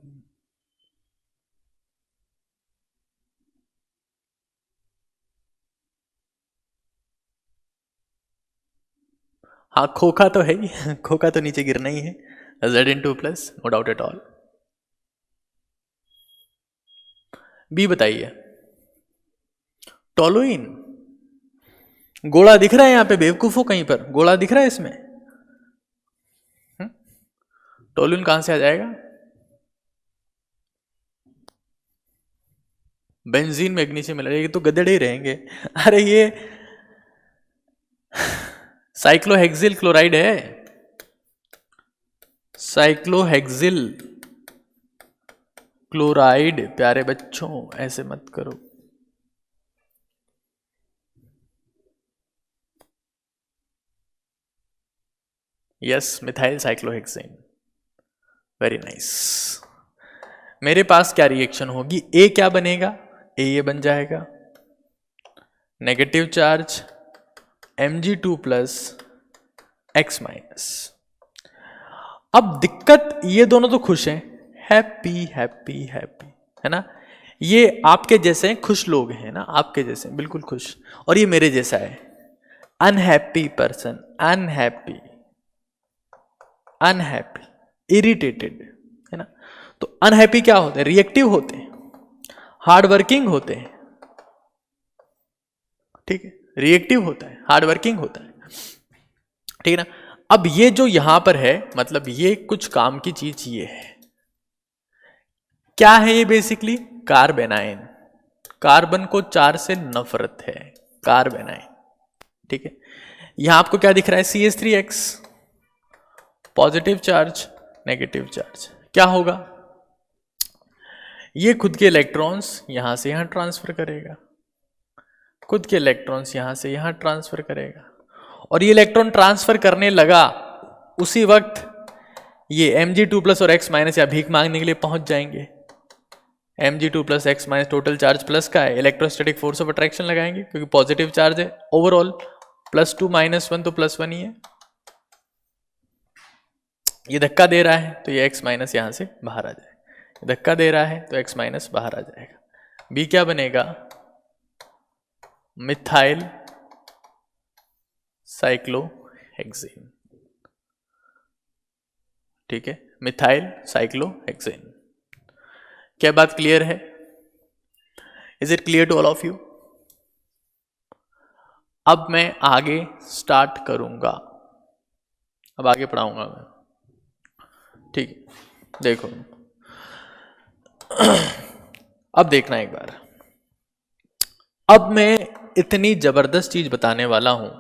हाँ, खोखा तो है ही, खोखा तो नीचे गिरना ही है। Zn2+, no doubt at all. B बताइए। टोलुइन, गोला दिख रहा है यहाँ पे बेवकूफों? कहीं पर गोला दिख रहा है इसमें? टोलुइन कहां से आ जाएगा? बेंजीन मैग्नीशियम मिला, ये तो गधेड़े ही रहेंगे। अरे ये साइक्लोहेक्सिल क्लोराइड है, साइक्लोहेक्सिल क्लोराइड। प्यारे बच्चों ऐसे मत करो। Yes, methyl cyclohexane, very nice. मेरे पास क्या रिएक्शन होगी? ए क्या बनेगा? ए ये बन जाएगा, negative charge Mg2+ X minus. अब दिक्कत, ये दोनों तो खुश हैं, हैप्पी हैप्पी हैप्पी, है ना? ये आपके जैसे खुश लोग हैं ना, आपके जैसे बिल्कुल खुश, और ये मेरे जैसा है unhappy person, unhappy, unhappy, irritated, है ना? तो अनहैप्पी क्या होते हैं? रिएक्टिव होते हैं, हार्ड वर्किंग होते हैं, ठीक है? रिएक्टिव होता है, हार्ड वर्किंग होता है, ठीक है ना? अब ये जो यहां पर है, मतलब ये कुछ काम की चीज ये है, क्या है ये? बेसिकली कार्बेनाइन। कार्बन को 4 से नफरत है, कार्बेनाइन, ठीक है? यहां आपको क्या दिख रहा है? CH3X, positive charge, negative charge. क्या होगा? ये खुद के इलेक्ट्रॉन्स यहां से यहां ट्रांसफर करेगा, खुद के इलेक्ट्रॉन्स यहां से यहां ट्रांसफर करेगा, और ये इलेक्ट्रॉन ट्रांसफर करने लगा उसी वक्त ये Mg2+ और X माइनस या भीख मांगने के लिए पहुंच जाएंगे। Mg2+ X minus total charge plus का है, इलेक्ट्रोस्टैटिक फोर्स ऑफ अट्रैक्शन लगाएंगे क्योंकि पॉजिटिव चार्ज है, ओवरऑल +2 -1 तो +1 ही है। ये धक्का दे रहा है तो ये X माइनस यहां से बाहर आ जाएगा, धक्का दे रहा है तो X माइनस बाहर आ जाएगा। बी क्या बनेगा? मिथाइल साइक्लोहेक्सेन, ठीक है? Methyl cyclohexane. क्या बात क्लियर है? Is it clear to all of you? अब मैं आगे स्टार्ट करूंगा, अब आगे पढ़ाऊंगा मैं। ठीक है, देखो अब देखना एक बार। अब मैं इतनी जबरदस्त चीज बताने वाला हूं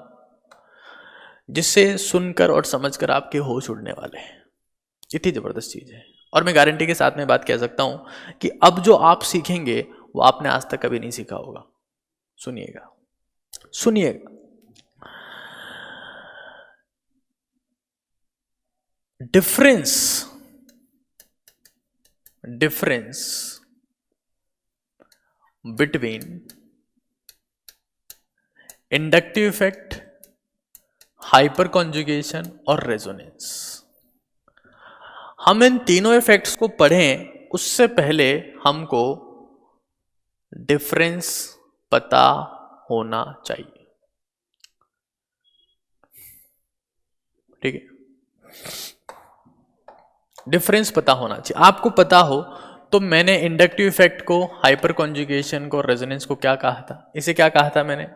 जिससे सुनकर और समझकर आपके होश उड़ने वाले हैं। इतनी जबरदस्त चीज है, और मैं गारंटी के साथ में बात कह सकता हूं कि अब जो आप सीखेंगे वो आपने आज तक कभी नहीं सीखा होगा। सुनिएगा सुनिएगा। Difference between inductive effect, hyper conjugation और रेजोनेंस। हम इन तीनों इफेक्ट्स को पढ़ें उससे पहले हमको डिफरेंस पता होना चाहिए। ठीक है, डिफरेंस पता होना चाहिए। आपको पता हो तो मैंने इंडक्टिव इफेक्ट को, हाइपर कॉन्जुगेशन को, रेजोनेंस को क्या कहा था? इसे क्या कहा था मैंने?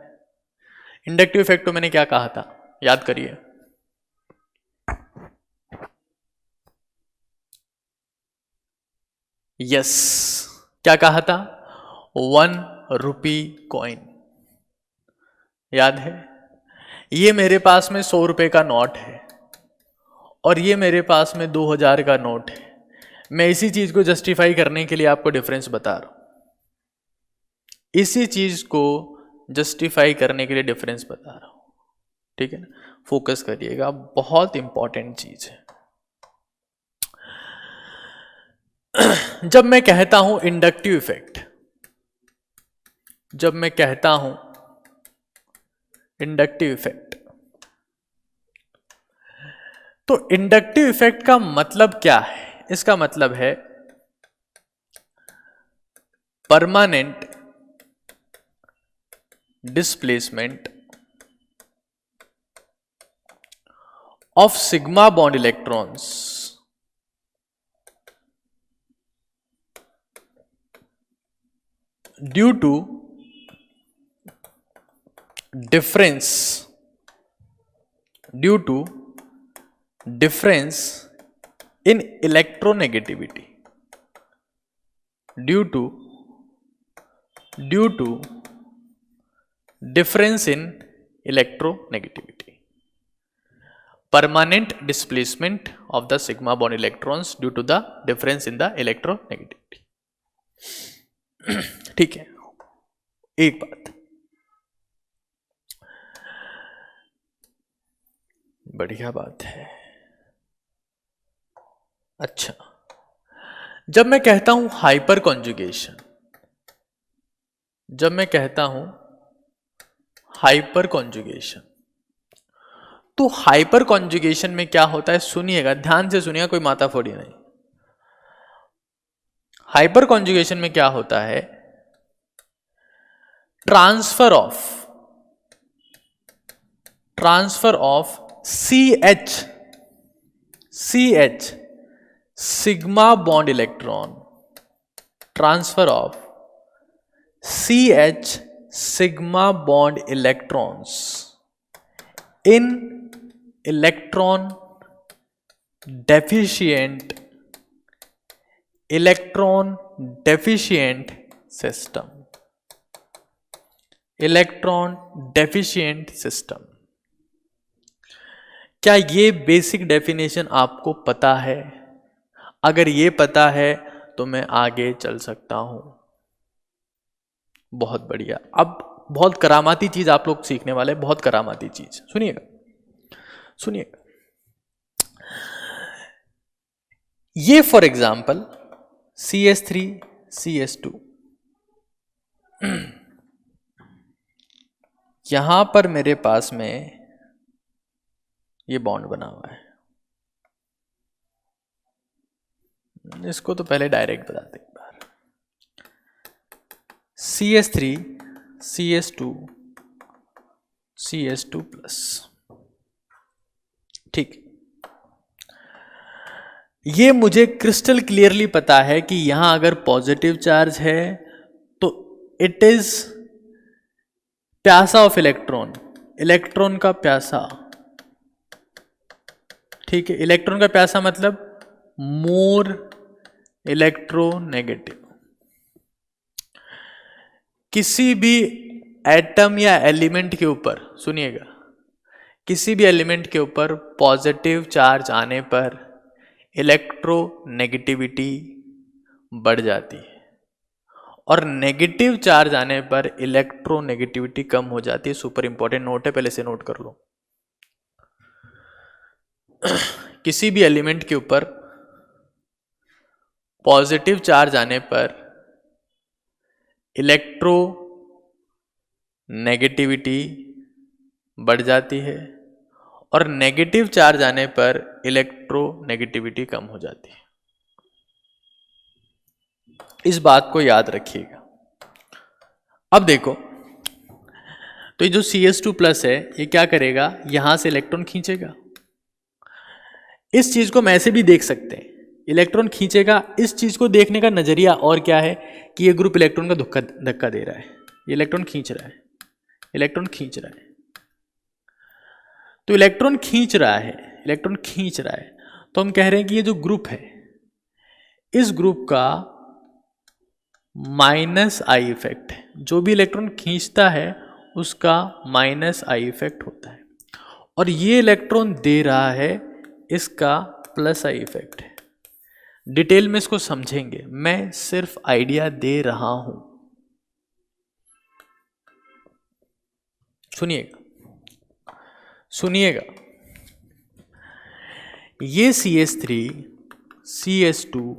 इंडक्टिव इफेक्ट को मैंने क्या कहा था? याद करिए। यस, क्या कहा था? 1 रुपी कॉइन। याद है? ये मेरे पास में 100 रुपए का नोट है और ये मेरे पास में 2000 का नोट है। मैं इसी चीज को जस्टिफाई करने के लिए आपको डिफरेंस बता रहा हूं। इसी चीज को जस्टिफाई करने के लिए डिफरेंस बता रहा हूं। ठीक है ना, फोकस करिएगा, बहुत इंपॉर्टेंट चीज है। जब मैं कहता हूं इंडक्टिव इफेक्ट, जब मैं कहता हूं इंडक्टिव इफेक्ट, तो इंडक्टिव इफेक्ट का मतलब क्या है? इसका मतलब है permanent displacement of sigma bond electrons due to difference in electronegativity, due to difference in electronegativity, permanent displacement of the sigma bond electrons due to the difference in the electronegativity। ठीक है, एक बात बढ़िया बात है। अच्छा, जब मैं कहता हूं हाइपर कॉन्जुगेशन, जब मैं कहता हूं हाइपर कॉन्जुगेशन, तो हाइपर कॉन्जुगेशन में क्या होता है? सुनिएगा, ध्यान से सुनिएगा, कोई माताफोड़ी नहीं। हाइपर कॉन्जुगेशन में क्या होता है? Transfer of CH sigma bond electron, transfer of CH sigma bond electrons in electron deficient system, electron deficient system. क्या ये बेसिक डेफिनेशन आपको पता है? अगर ये पता है तो मैं आगे चल सकता हूं। बहुत बढ़िया। अब बहुत करामाती चीज आप लोग सीखने वाले, बहुत करामाती चीज। सुनिएगा सुनिएगा। ये फॉर एग्जाम्पल CH3 CH2, यहां पर मेरे पास में ये बॉन्ड बना हुआ है। इसको तो पहले डायरेक्ट बताते एक बार। CH3 CH2 CH2+, ठीक। ये मुझे क्रिस्टल क्लियरली पता है कि यहां अगर पॉजिटिव चार्ज है तो इट इज प्यासा ऑफ इलेक्ट्रॉन, इलेक्ट्रॉन का प्यासा। ठीक है, इलेक्ट्रॉन का प्यासा मतलब मोर इलेक्ट्रोनेगेटिव। किसी भी एटम या एलिमेंट के ऊपर, सुनिएगा, किसी भी एलिमेंट के ऊपर पॉजिटिव चार्ज आने पर इलेक्ट्रोनेगेटिविटी बढ़ जाती है और नेगेटिव चार्ज आने पर इलेक्ट्रोनेगेटिविटी कम हो जाती है। सुपर इंपॉर्टेंट नोट है, पहले से नोट कर लो। किसी भी एलिमेंट के ऊपर पॉजिटिव चार्ज आने पर इलेक्ट्रो नेगेटिविटी बढ़ जाती है और नेगेटिव चार्ज आने पर इलेक्ट्रो नेगेटिविटी कम हो जाती है। इस बात को याद रखिएगा। अब देखो, तो ये जो CS2+ है ये क्या करेगा, यहां से इलेक्ट्रॉन खींचेगा। इस चीज को हम ऐसे भी देख सकते हैं, इलेक्ट्रॉन खींचेगा। इस चीज को देखने का नजरिया और क्या है कि ये ग्रुप इलेक्ट्रॉन का धक्का दे रहा है, ये इलेक्ट्रॉन खींच रहा है, इलेक्ट्रॉन खींच रहा है। तो इलेक्ट्रॉन खींच रहा है, इलेक्ट्रॉन खींच रहा है, तो हम कह रहे हैं कि ये जो ग्रुप है, इस ग्रुप का -I इफेक्ट है। जो भी इलेक्ट्रॉन खींचता है उसका -I इफेक्ट होता है, और ये इलेक्ट्रॉन दे रहा है, इसका +I इफेक्ट है। डिटेल में इसको समझेंगे, मैं सिर्फ आइडिया दे रहा हूं। सुनिएगा, सुनिएगा। ये CS3 CS2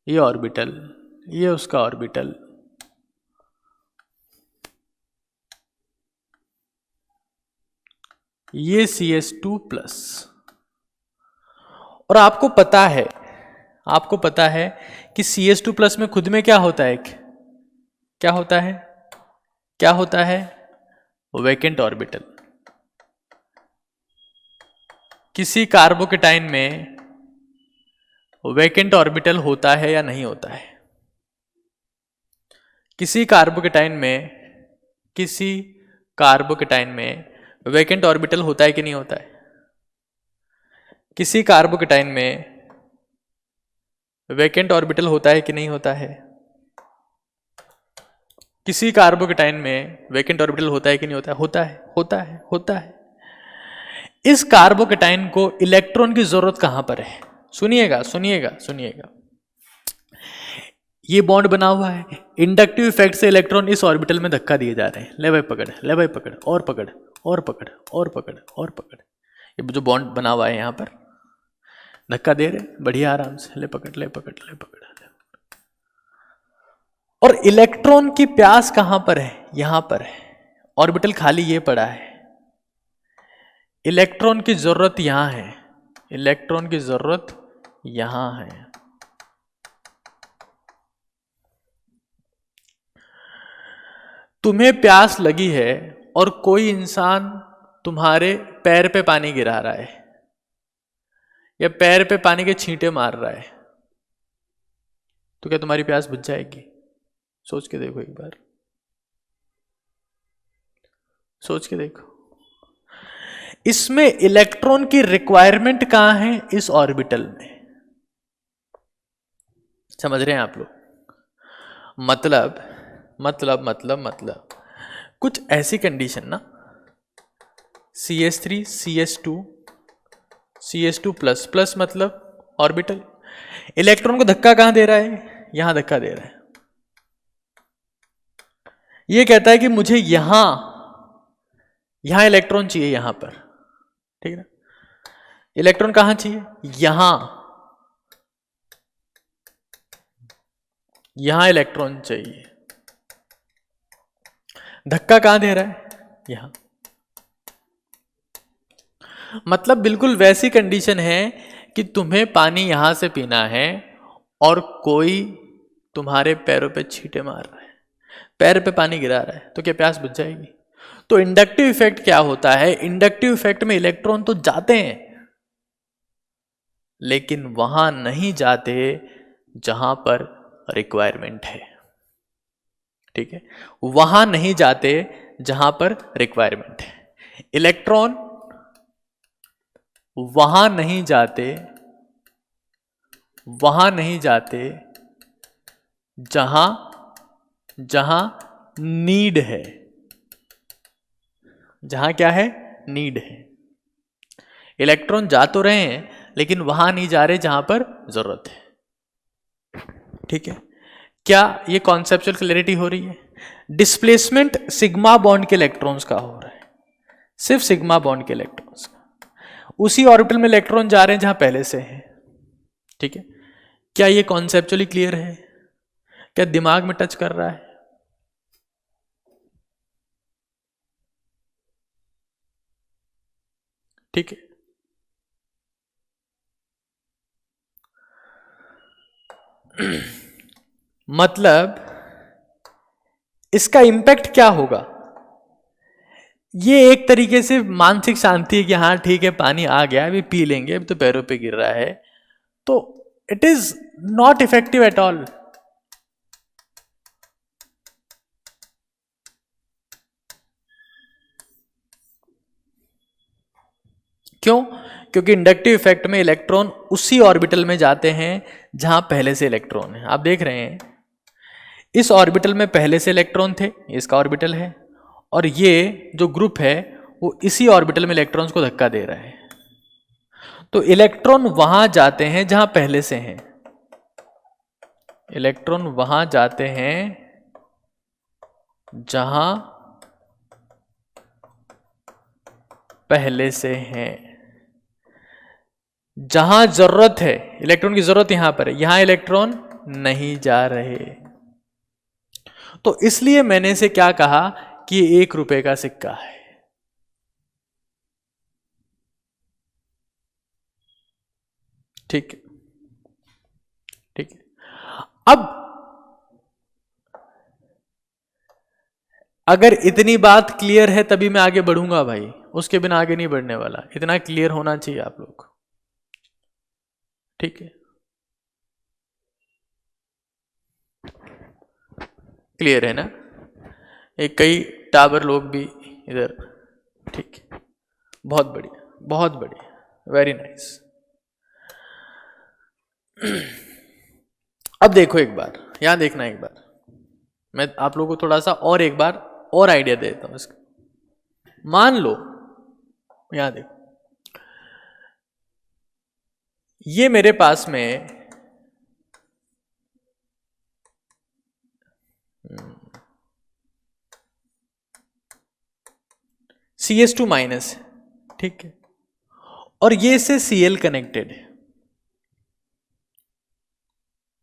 ये ऑर्बिटल, ये उसका ऑर्बिटल, ये CS2+। और आपको पता है, आपको पता है कि CS2+ में खुद में क्या होता है, क्या होता है, क्या होता है, वैकेंट ऑर्बिटल। किसी कार्बोकेटाइन में वैकेंट ऑर्बिटल होता है या नहीं होता है? किसी कार्बोकेटाइन में, किसी कार्बोकेटाइन में वैकेंट ऑर्बिटल होता है कि नहीं होता है? किसी कार्बोकेटाइन में वैकेंट ऑर्बिटल होता है कि नहीं होता है? किसी कार्बोकेटाइन में वैकेंट ऑर्बिटल होता है कि नहीं होता है? होता है, होता है, होता है। इस कार्बोकेटाइन को इलेक्ट्रॉन की जरूरत कहां पर है? सुनिएगा, सुनिएगा, सुनिएगा। ये बॉन्ड बना हुआ है, इंडक्टिव इफेक्ट से इलेक्ट्रॉन इस ऑर्बिटल में धक्का दिए जा रहे हैं। ले भाई पकड़, ले भाई पकड़, और पकड़, और पकड़, और पकड़, और पकड़। ये जो बॉन्ड बना हुआ है यहां पर धक्का दे रहे, बढ़िया आराम से, ले पकड़, ले पकड़, ले पकड़। और इलेक्ट्रॉन की प्यास कहां पर है? यहां पर है, ऑर्बिटल खाली ये पड़ा है। इलेक्ट्रॉन की जरूरत यहां है, इलेक्ट्रॉन की जरूरत यहां है। तुम्हें प्यास लगी है और कोई इंसान तुम्हारे पैर पे पानी गिरा रहा है या पैर पे पानी के छींटे मार रहा है, तो क्या तुम्हारी प्यास बुझ जाएगी? सोच के देखो एक बार, सोच के देखो। इसमें इलेक्ट्रॉन की रिक्वायरमेंट कहां है? इस ऑर्बिटल में। समझ रहे हैं आप लोग? मतलब कुछ ऐसी कंडीशन ना, CS3 CS2 CS2++ मतलब ऑर्बिटल, इलेक्ट्रॉन को धक्का कहां दे रहा है? यहां धक्का दे रहा है। ये कहता है कि मुझे यहां इलेक्ट्रॉन चाहिए, यहां पर, ठीक है ना? इलेक्ट्रॉन कहां चाहिए? यहां इलेक्ट्रॉन चाहिए। धक्का कहां दे रहा है? यहां। मतलब बिल्कुल वैसी कंडीशन है कि तुम्हें पानी यहां से पीना है और कोई तुम्हारे पैरों पे छींटे मार रहा है, पैर पे पानी गिरा रहा है, तो क्या प्यास बुझ जाएगी? तो इंडक्टिव इफेक्ट क्या होता है? इंडक्टिव इफेक्ट में इलेक्ट्रॉन तो जाते हैं, लेकिन वहां नहीं जाते जहां पर रिक्वायरमेंट है, ठीक है? वहां नहीं जाते जहां पर रिक्वायरमेंट है। इलेक्ट्रॉन वहां नहीं जाते वहां नहीं जाते जहां जहां नीड है। जहां क्या है? नीड है। इलेक्ट्रॉन जा तो रहे हैं लेकिन वहां नहीं जा रहे जहां पर जरूरत है। ठीक है, क्या ये कॉन्सेप्चुअल क्लैरिटी हो रही है? डिस्प्लेसमेंट सिग्मा बॉन्ड के इलेक्ट्रॉन्स का हो रहा है, सिर्फ सिग्मा बॉन्ड के इलेक्ट्रॉन्स का। उसी ऑर्बिटल में इलेक्ट्रॉन जा रहे हैं जहां पहले से है। ठीक है, क्या ये कॉन्सेप्चुअली क्लियर है? क्या दिमाग में टच कर रहा है? ठीक है, मतलब इसका इंपैक्ट क्या होगा? ये एक तरीके से मानसिक शांति है कि हाँ ठीक है, पानी आ गया, अभी पी लेंगे, अभी तो पैरों पे गिर रहा है, तो it is not effective at all. क्यों? क्योंकि इंडक्टिव इफेक्ट में इलेक्ट्रॉन उसी ऑर्बिटल में जाते हैं जहां पहले से इलेक्ट्रॉन है। आप देख रहे हैं इस ऑर्बिटल में पहले से इलेक्ट्रॉन थे, इसका ऑर्बिटल है, और ये जो ग्रुप है वो इसी ऑर्बिटल में इलेक्ट्रॉन्स को धक्का दे रहा है। तो इलेक्ट्रॉन वहां जाते हैं जहां पहले से हैं, इलेक्ट्रॉन वहां जाते हैं जहां पहले से हैं। जहां जरूरत है, इलेक्ट्रॉन की जरूरत यहां पर है, यहां इलेक्ट्रॉन नहीं जा रहे। तो इसलिए मैंने इसे क्या कहा कि ये ₹1 का सिक्का है। ठीक है, ठीक है। अब अगर इतनी बात क्लियर है तभी मैं आगे बढ़ूंगा भाई, उसके बिना आगे नहीं बढ़ने वाला। इतना क्लियर होना चाहिए आप लोग। ठीक है, क्लियर है ना? एक कई टावर लोग भी इधर। ठीक है, बहुत बढ़िया, बहुत बढ़िया, वेरी नाइस। अब देखो एक बार, यहां देखना एक बार, मैं आप लोगों को थोड़ा सा और एक बार और आइडिया देता हूं इसका। मान लो यहां देखो, ये मेरे पास में CS2 माइनस है, ठीक है, और ये से Cl कनेक्टेड है।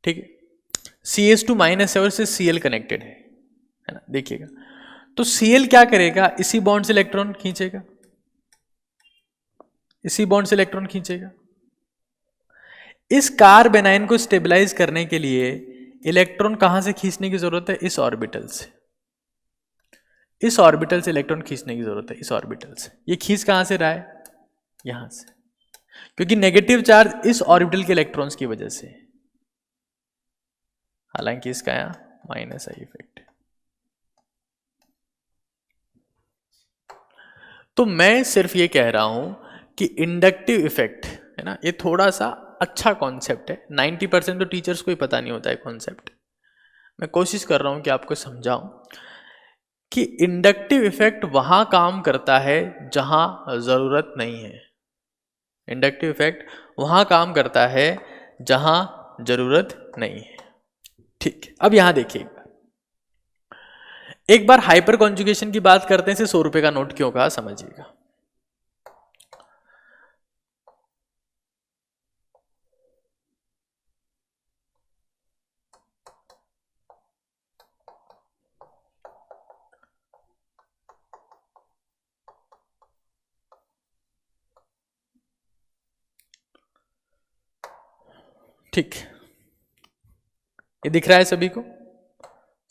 ठीक है, CS2 माइनस है और इससे Cl कनेक्टेड है ना? देखिएगा, तो Cl क्या करेगा? इसी बॉन्ड से इलेक्ट्रॉन खींचेगा, इसी बॉन्ड से इलेक्ट्रॉन खींचेगा। इस कार्बेनाइन को स्टेबलाइज करने के लिए इलेक्ट्रॉन कहां से खींचने की जरूरत है? इस ऑर्बिटल से। इस ऑर्बिटल से इलेक्ट्रॉन खींचने की जरूरत है, इस ऑर्बिटल से। ये खींच कहां से रहा है? यहां से, क्योंकि नेगेटिव चार्ज इस ऑर्बिटल के इलेक्ट्रॉन्स की वजह से, हालांकि इसका यहां माइनस आई इफेक्ट है। तो मैं सिर्फ ये कह रहा हूं कि इंडक्टिव इफेक्ट है ना, ये थोड़ा सा अच्छा कॉन्सेप्ट है। 90% तो टीचर्स को ही पता नहीं होता है कॉन्सेप्ट। मैं कोशिश कर रहा हूं कि आपको समझाऊं कि इंडक्टिव इफेक्ट वहां काम करता है जहां जरूरत नहीं है। इंडक्टिव इफेक्ट वहां काम करता है जहां जरूरत नहीं है। ठीक है, अब यहां देखिए एक बार हाइपर कॉन्जुगेशन की बात करते हैं। इसे ₹100 का नोट क्यों कहा, समझिएगा। ठीक, ये दिख रहा है सभी को?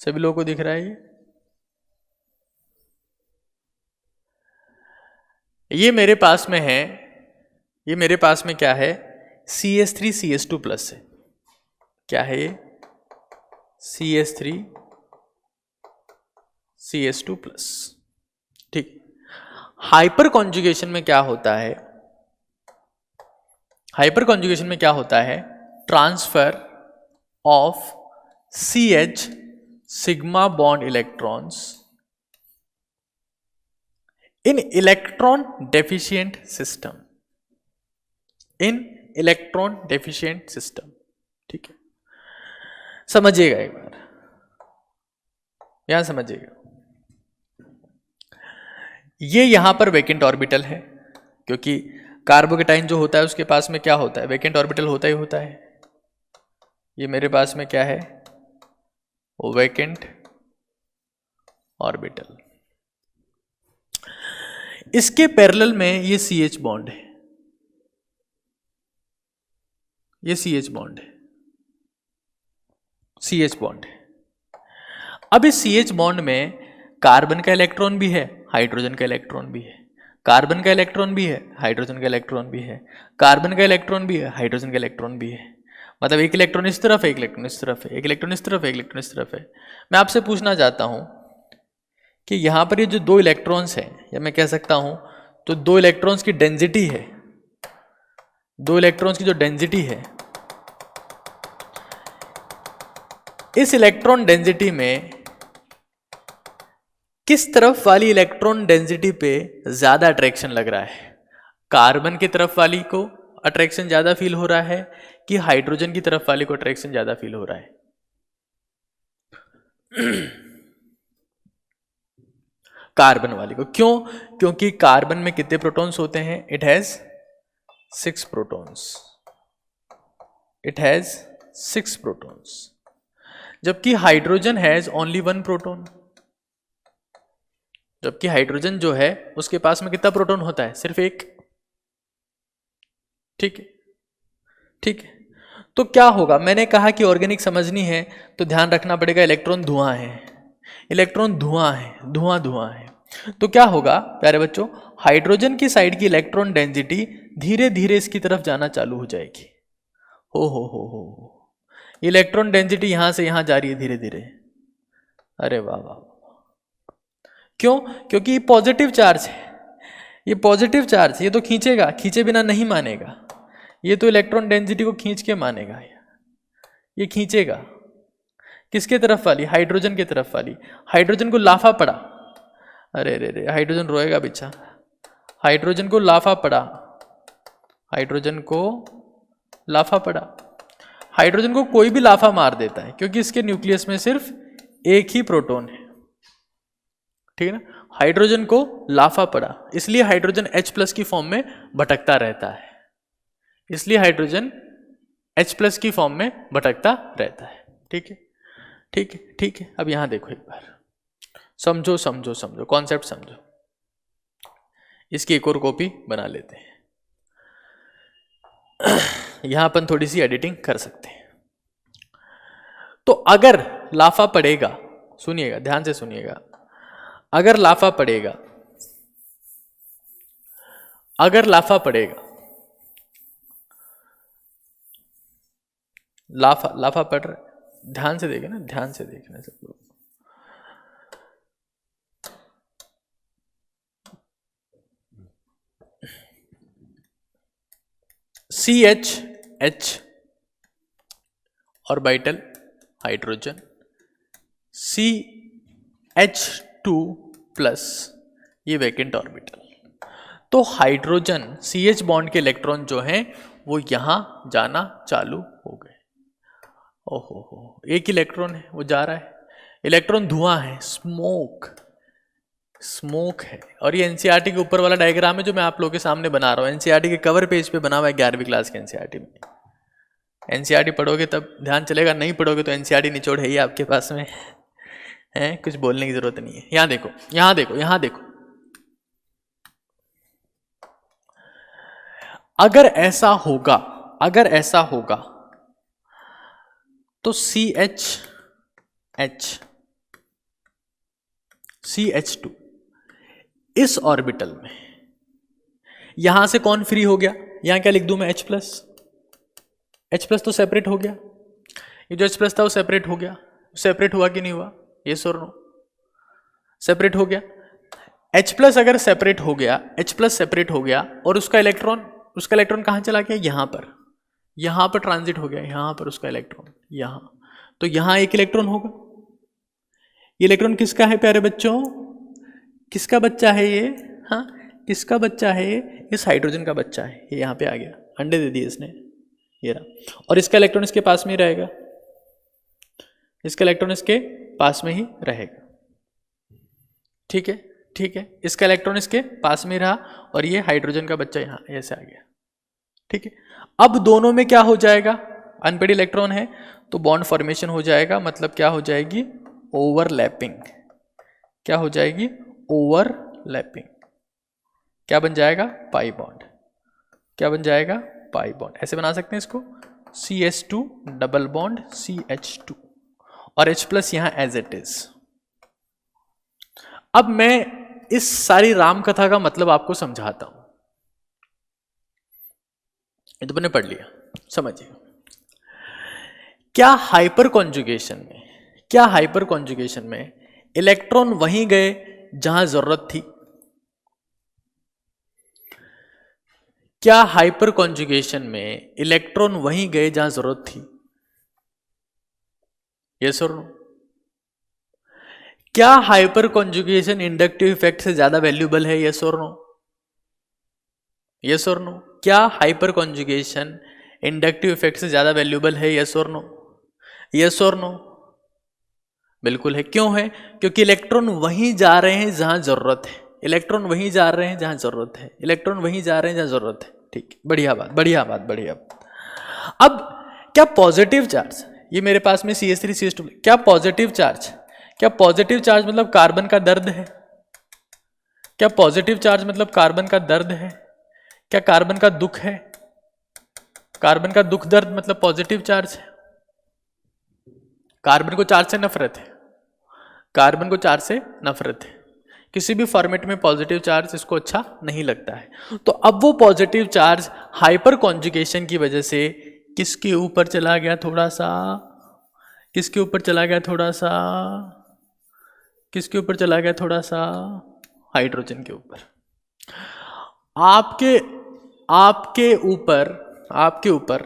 सभी लोगों को दिख रहा है ये मेरे पास में है, ये मेरे पास में क्या है? CS3 CS2 प्लस है। क्या है ये? CS3 CS2 plus. ठीक, हाइपर कॉन्जुगेशन में क्या होता है? हाइपर कॉन्जुगेशन में क्या होता है transfer of CH sigma bond electrons in electron deficient system, in electron deficient system. ठीक है, समझिएगा एक बार, यहां समझिएगा। ये यहां पर वैकेंट ऑर्बिटल है, क्योंकि कार्बोकेटाइन जो होता है उसके पास में क्या होता है, वैकेंट ऑर्बिटल होता ही होता है। ये मेरे पास में क्या है, वो वैकेंट ऑर्बिटल। इसके पैरेलल में ये CH बॉन्ड है, ये CH बॉन्ड है, CH बॉन्ड है। अब इस CH बॉन्ड में कार्बन का इलेक्ट्रॉन भी है, हाइड्रोजन का इलेक्ट्रॉन भी है, कार्बन का इलेक्ट्रॉन भी है, हाइड्रोजन का इलेक्ट्रॉन भी है, कार्बन का इलेक्ट्रॉन भी है, हाइड्रोजन का इलेक्ट्रॉन भी है। मतलब एक इलेक्ट्रॉन इस तरफ है, एक इलेक्ट्रॉन इस तरफ है, एक इलेक्ट्रॉन इस तरफ है, एक इलेक्ट्रॉन इस तरफ है। मैं आपसे पूछना चाहता हूं कि यहां पर ये जो दो इलेक्ट्रॉन्स हैं, या मैं कह सकता हूं तो दो इलेक्ट्रॉन्स की डेंसिटी है, दो इलेक्ट्रॉन्स की जो डेंसिटी है, इस इलेक्ट्रॉन डेंसिटी में किस तरफ वाली इलेक्ट्रॉन डेंसिटी पे ज्यादा अट्रैक्शन लग रहा है? कार्बन की तरफ वाली को अट्रैक्शन ज्यादा फील हो रहा है कि हाइड्रोजन की तरफ वाली को अट्रैक्शन ज्यादा फील हो रहा है? कार्बन वाली को। क्यों? क्योंकि कार्बन में कितने प्रोटॉन्स होते हैं? It has 6 protons, it has 6 protons, जबकि हाइड्रोजन हैज ओनली 1 प्रोटॉन। जबकि हाइड्रोजन जो है उसके पास में कितना प्रोटॉन होता है? सिर्फ 1। ठीक है, ठीक है। तो क्या होगा? मैंने कहा कि ऑर्गेनिक समझनी है तो ध्यान रखना पड़ेगा इलेक्ट्रॉन धुआं है, इलेक्ट्रॉन धुआं है, धुआं धुआं है। तो क्या होगा प्यारे बच्चों, हाइड्रोजन की साइड की इलेक्ट्रॉन डेंसिटी धीरे धीरे इसकी तरफ जाना चालू हो जाएगी। हो इलेक्ट्रॉन डेंसिटी यहां से यहां जा रही है धीरे धीरे। अरे वाह वाह। क्यों? क्योंकि ये पॉजिटिव चार्ज है, ये पॉजिटिव चार्ज है, ये तो खींचेगा, खींचे बिना नहीं मानेगा। ये तो इलेक्ट्रॉन डेंसिटी को खींच के मानेगा, ये खींचेगा। किसके तरफ वाली? हाइड्रोजन की तरफ वाली। हाइड्रोजन को लाफा पड़ा, अरे रे रे, हाइड्रोजन रोएगा बेचा। हाइड्रोजन को लाफा पड़ा, हाइड्रोजन को लाफा पड़ा। हाइड्रोजन को कोई भी लाफा मार देता है क्योंकि इसके न्यूक्लियस में सिर्फ एक ही प्रोटॉन है, ठीक है ना। हाइड्रोजन को लाफा पड़ा, इसलिए हाइड्रोजन H+ की फॉर्म में भटकता रहता है, इसलिए हाइड्रोजन H+ की फॉर्म में भटकता रहता है। ठीक है, ठीक है, ठीक है। अब यहां देखो एक बार, समझो समझो समझो, कॉन्सेप्ट समझो। इसकी एक और कॉपी बना लेते हैं, यहां अपन थोड़ी सी एडिटिंग कर सकते हैं। तो अगर लाफा पड़ेगा, सुनिएगा, ध्यान से सुनिएगा, अगर लाफा पड़ेगा, अगर लाफा पड़ेगा, लाफा पड़ रहा है, ध्यान से देखे ना, ध्यान से देखना सब लोग। CH ऑर्बिटल हाइड्रोजन, CH2+, ये वैकेंट ऑर्बिटल। तो हाइड्रोजन CH बॉन्ड के इलेक्ट्रॉन जो हैं वो यहां जाना चालू हो गए। ओहो, एक इलेक्ट्रॉन है वो जा रहा है, इलेक्ट्रॉन धुआं है, स्मोक, स्मोक है। और ये एनसीईआरटी के ऊपर वाला डायग्राम है जो मैं आप लोगों के सामने बना रहा हूँ, एनसीईआरटी के कवर पेज पे बना हुआ है 11वीं क्लास के एनसीईआरटी में। एनसीईआरटी पढ़ोगे तब ध्यान चलेगा, नहीं पढ़ोगे तो एनसीईआरटी निचोड़ है ही आपके पास में है, कुछ बोलने की जरूरत नहीं है। यहां देखो, यहां देखो, यहां देखो, अगर ऐसा होगा, अगर ऐसा होगा तो CH2 इस ऑर्बिटल में, यहां से कौन फ्री हो गया? यहां क्या लिख दूं मैं? H+ तो सेपरेट हो गया, ये जो H+ था वो सेपरेट हो गया। सेपरेट हुआ कि नहीं हुआ? यस और नो? सेपरेट हो गया। H+ अगर सेपरेट हो गया, H+ सेपरेट हो गया और उसका इलेक्ट्रॉन कहां चला गया? यहां पर, यहां पर ट्रांजिट हो गया, यहां पर उसका इलेक्ट्रॉन, यहां, तो यहां एक इलेक्ट्रॉन होगा। ये इलेक्ट्रॉन किसका है प्यारे बच्चों? किसका बच्चा है ये? हाँ, किसका बच्चा है ये? इस हाइड्रोजन का बच्चा है। ये यहाँ पे आ गया, अंडे दे दिए इसने, ये रहा, और इसका इलेक्ट्रॉन इसके पास में ही रहेगा, इसका इलेक्ट्रॉन इसके पास में ही रहेगा। ठीक है, ठीक है, इसका इलेक्ट्रॉन इसके पास में रहा और ये हाइड्रोजन का बच्चा यहाँ ऐसे आ गया। ठीक है, अब दोनों में क्या हो जाएगा? अनपेड इलेक्ट्रॉन है तो बॉन्ड फॉर्मेशन हो जाएगा, मतलब क्या हो जाएगी? ओवरलैपिंग। क्या हो जाएगी? ओवरलैपिंग। क्या बन जाएगा? Pi bond. क्या बन जाएगा? Pi bond. ऐसे बना सकते हैं इसको, CH2 डबल बॉन्ड CH2 और H+ यहां एज इट इज। अब मैं इस सारी राम कथा का मतलब आपको समझाता हूं। ये तो मैंने पढ़ लिया, समझिए। क्या हाइपर कॉन्जुगेशन में, क्या हाइपर कॉन्जुगेशन में इलेक्ट्रॉन वहीं गए जहां जरूरत थी? क्या हाइपर कॉन्जुगेशन में इलेक्ट्रॉन वहीं गए जहां जरूरत थी? यस और नो? क्या हाइपर कॉन्जुगेशन इंडक्टिव इफेक्ट से ज्यादा वैल्यूएबल है? यस और नो? यस और नो? क्या हाइपर कॉन्जुगेशन इंडक्टिव इफेक्ट से ज्यादा वैल्यूएबल है? यस और नो? यस और नो? बिल्कुल है। क्यों है? क्योंकि इलेक्ट्रॉन वहीं जा रहे हैं जहां जरूरत है, इलेक्ट्रॉन वहीं जा रहे हैं जहां जरूरत है, इलेक्ट्रॉन वहीं जा रहे हैं जहां जरूरत है। ठीक, बढ़िया बात, बढ़िया बात, बढ़िया बात। अब क्या पॉजिटिव चार्ज, ये मेरे पास में CH3 CH2, क्या पॉजिटिव चार्ज, क्या पॉजिटिव चार्ज मतलब कार्बन का दर्द है? क्या पॉजिटिव चार्ज मतलब कार्बन का दर्द है? क्या कार्बन का दुख है? कार्बन का दुख दर्द मतलब पॉजिटिव चार्ज है? कार्बन को चार्ज से नफरत है, कार्बन को चार्ज से नफरत है, किसी भी फॉर्मेट में पॉजिटिव चार्ज इसको अच्छा नहीं लगता है। तो अब वो पॉजिटिव चार्ज हाइपर कॉन्जुगेशन की वजह से किसके ऊपर चला गया? थोड़ा सा किसके ऊपर चला गया? थोड़ा सा किसके ऊपर चला गया? थोड़ा सा हाइड्रोजन के ऊपर। आपके आपके ऊपर आपके ऊपर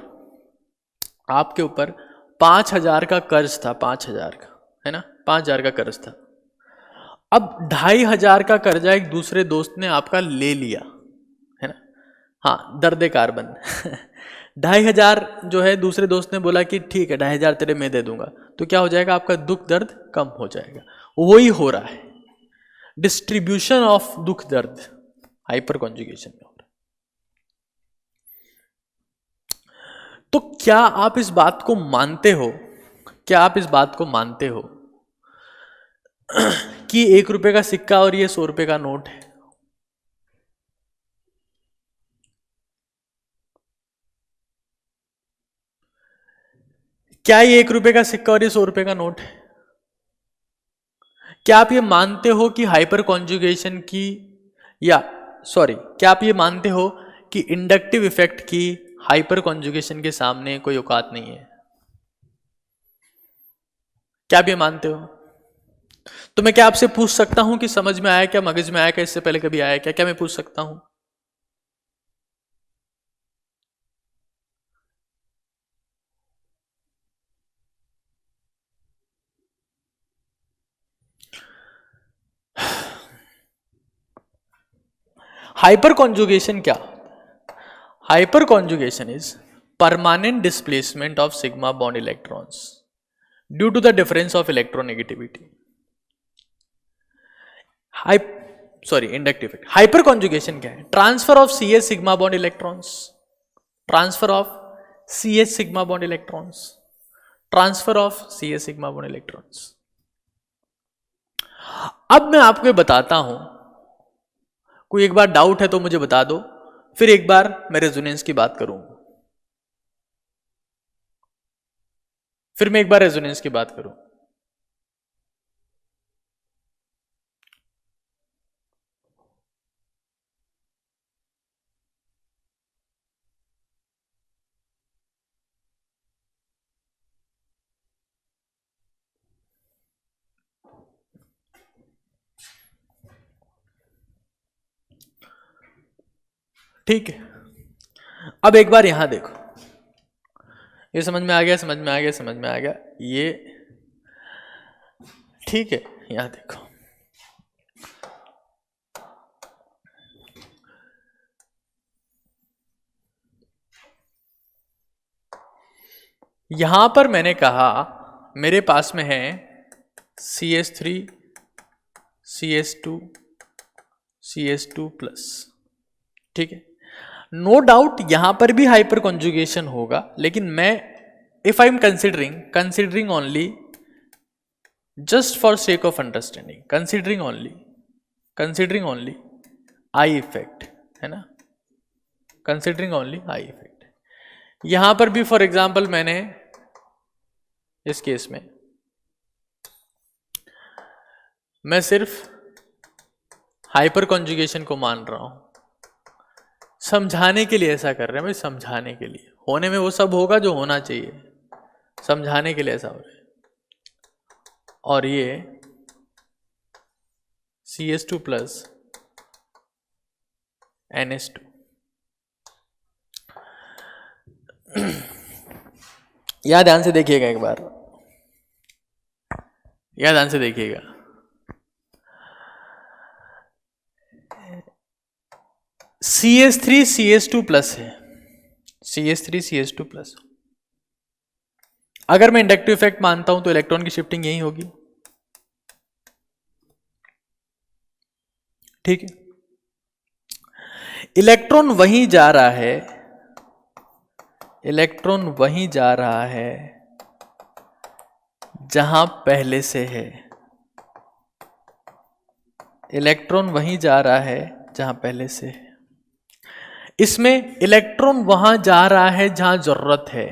आपके ऊपर 5,000 का कर्ज था, 5,000 का, है ना, 5,000 का कर्ज था। अब 2,500 का कर्जा एक दूसरे दोस्त ने आपका ले लिया, है ना, हाँ, दर्द कार्बन 2,500 जो है दूसरे दोस्त ने बोला कि ठीक है 2,500 तेरे मैं दे दूंगा, तो क्या हो जाएगा? आपका दुख दर्द कम हो जाएगा। वही हो रहा है, डिस्ट्रीब्यूशन ऑफ दुख दर्द हाइपर कॉन्जुगेशन में हो रहा है। तो क्या आप इस बात को मानते हो, क्या आप इस बात को मानते हो कि 1 रुपए का सिक्का और ये 100 रुपए का नोट है? क्या ये 1 रुपए का सिक्का और ये 100 रुपए का नोट है? क्या आप ये मानते हो कि हाइपर कॉन्जुगेशन की, या सॉरी, क्या आप ये मानते हो कि इंडक्टिव इफेक्ट की हाइपर कॉन्जुगेशन के सामने कोई औकात नहीं है? क्या आप ये मानते हो? तो मैं क्या आपसे पूछ सकता हूं कि समझ में आया क्या, मगज में आया क्या, इससे पहले कभी आया क्या? क्या मैं पूछ सकता हूं? हाइपर कॉन्जुगेशन क्या? Hyperconjugation is permanent displacement of sigma bond electrons due to the difference of electronegativity. Inductive effect. Hyperconjugation क्या है? Transfer of CH sigma bond electrons, transfer of CH sigma bond electrons, transfer of CH sigma bond electrons. अब मैं आपको ये बताता हूं, कोई एक बार डाउट है तो मुझे बता दो, फिर एक बार मैं रेजोनेंस की बात करूंगा, फिर मैं एक बार रेजोनेंस की बात करूं। ठीक है, अब एक बार यहां देखो, ये समझ में आ गया, समझ में आ गया, समझ में आ गया। ये ठीक है। यहां देखो, यहां पर मैंने कहा मेरे पास में है CH3 CH2 CH2 प्लस, ठीक है। नो डाउट यहां पर भी हाइपर कॉन्जुगेशन होगा, लेकिन मैं if I am considering only just for sake of understanding, considering only I effect, है ना, कंसिडरिंग ओनली आई इफेक्ट। यहां पर भी फॉर एग्जाम्पल मैंने इस केस में मैं सिर्फ हाइपर कॉन्जुगेशन को मान रहा हूं, समझाने के लिए ऐसा कर रहे हैं भाई, समझाने के लिए। होने में वो सब होगा जो होना चाहिए, समझाने के लिए ऐसा हो रहा है। और ये CH2 प्लस NH2, यहां ध्यान से देखिएगा एक बार, यहां ध्यान से देखिएगा। CH3 CH2 प्लस है, CH3 CH2 प्लस। अगर मैं इंडक्टिव इफेक्ट मानता हूं तो इलेक्ट्रॉन की शिफ्टिंग यही होगी, ठीक है। इलेक्ट्रॉन वहीं जा रहा है, इलेक्ट्रॉन वहीं जा रहा है जहां पहले से है, इलेक्ट्रॉन वहीं जा रहा है जहां पहले से है। इसमें इलेक्ट्रॉन वहां जा रहा है जहां जरूरत है,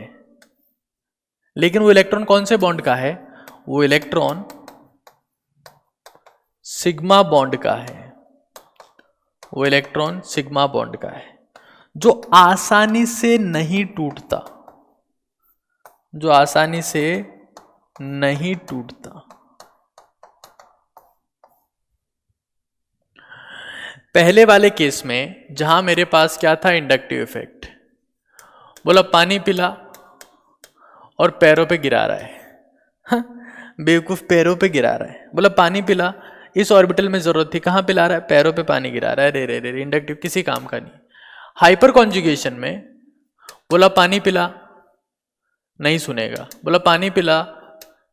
लेकिन वो इलेक्ट्रॉन कौन से बॉन्ड का है? वो इलेक्ट्रॉन सिग्मा बॉन्ड का है, वो इलेक्ट्रॉन सिग्मा बॉन्ड का है, जो आसानी से नहीं टूटता, जो आसानी से नहीं टूटता। पहले वाले केस में जहां मेरे पास क्या था, इंडक्टिव इफेक्ट, बोला पानी पिला और पैरों पे गिरा रहा है, बेवकूफ पैरों पे गिरा रहा है। बोला पानी पिला, इस ऑर्बिटल में जरूरत थी, कहां पिला रहा है? पैरों पे पानी गिरा रहा है, रे रे रे, इंडक्टिव किसी काम का नहीं। हाइपर कॉन्जुगेशन में बोला पानी पिला, नहीं सुनेगा, बोला पानी पिला,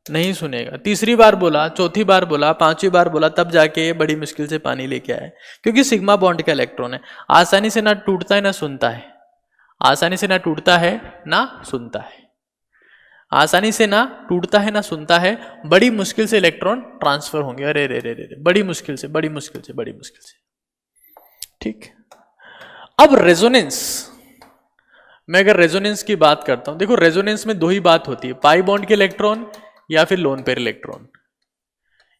नहीं सुनेगा, तीसरी बार बोला, चौथी बार बोला, पांचवी बार बोला, तब जाके बड़ी मुश्किल से पानी लेके आए, क्योंकि सिग्मा बॉन्ड का इलेक्ट्रॉन है, आसानी से ना टूटता है ना सुनता है, आसानी से ना टूटता है ना सुनता है, आसानी से ना टूटता है ना सुनता है, बड़ी मुश्किल से इलेक्ट्रॉन ट्रांसफर होंगे, अरे रे रे रे, बड़ी मुश्किल से, बड़ी मुश्किल से, बड़ी मुश्किल से, ठीक। अब रेजोनेंस मैं अगर रेजोनेंस की बात करता हूं, देखो रेजोनेंस में दो ही बात होती है, पाई बॉन्ड के इलेक्ट्रॉन या फिर लोन पेयर इलेक्ट्रॉन।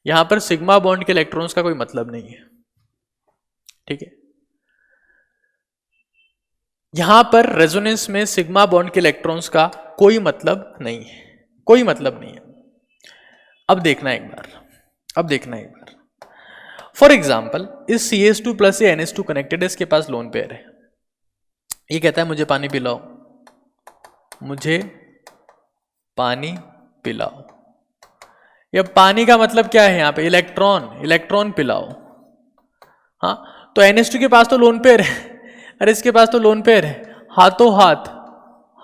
यहां पर सिग्मा बॉन्ड के इलेक्ट्रॉन्स का कोई मतलब नहीं है, ठीक है। यहां पर रेजोनेंस में सिग्मा बॉन्ड के इलेक्ट्रॉन्स का कोई मतलब नहीं है, कोई मतलब नहीं है। अब देखना एक बार, अब देखना एक बार, फॉर एग्जाम्पल इस CH2 प्लस से NH2 कनेक्टेड है, इसके पास लोन पेयर है, ये कहता है मुझे पानी पिलाओ, मुझे पानी पिलाओ। या पानी का मतलब क्या है यहां पे? इलेक्ट्रॉन, इलेक्ट्रॉन पिलाओ। हाँ, तो NH2 के पास तो लोन पेयर है, अरे इसके पास तो लोन पेयर है, हाथों हाथ,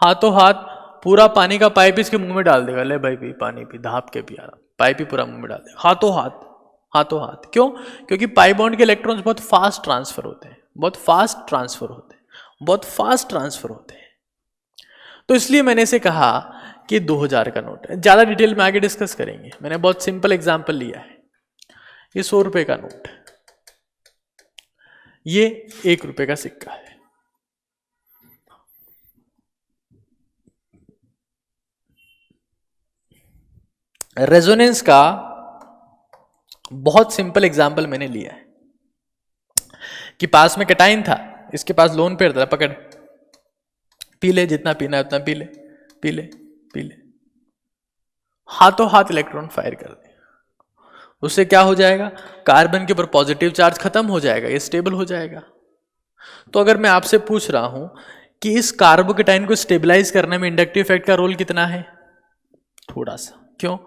हाथों हाथ पूरा पानी का पाइप इसके मुंह में डाल देगा, ले भाई पी पानी पी, धाप के पिया, पाइप ही पूरा मुंह में डाल देगा, हाथों हाथ, हाथों हाथ। क्यों? क्योंकि पाई बॉन्ड के इलेक्ट्रॉन्स बहुत फास्ट ट्रांसफर होते हैं, बहुत फास्ट ट्रांसफर होते हैं, बहुत फास्ट ट्रांसफर होते हैं। तो इसलिए मैंने इसे कहा कि 2000 का नोट है। ज्यादा डिटेल में आगे डिस्कस करेंगे, मैंने बहुत सिंपल एग्जांपल लिया है। ये 100 रुपए का नोट है, ये 1 रुपए का सिक्का है। रेजोनेंस का बहुत सिंपल एग्जांपल मैंने लिया है कि पास में कैटाइन था, इसके पास लोन पेयर था, पकड़ पी ले, जितना पीना है उतना पी ले, पी ले, पी ले, हाथों हाथ इलेक्ट्रॉन फायर कर दे, उससे क्या हो जाएगा? कार्बन के ऊपर पॉजिटिव चार्ज खत्म हो जाएगा, ये स्टेबल हो जाएगा। तो अगर मैं आपसे पूछ रहा हूं कि इस कार्बोकेटाइन को स्टेबलाइज करने में इंडक्टिव इफेक्ट का रोल कितना है? थोड़ा सा। क्यों?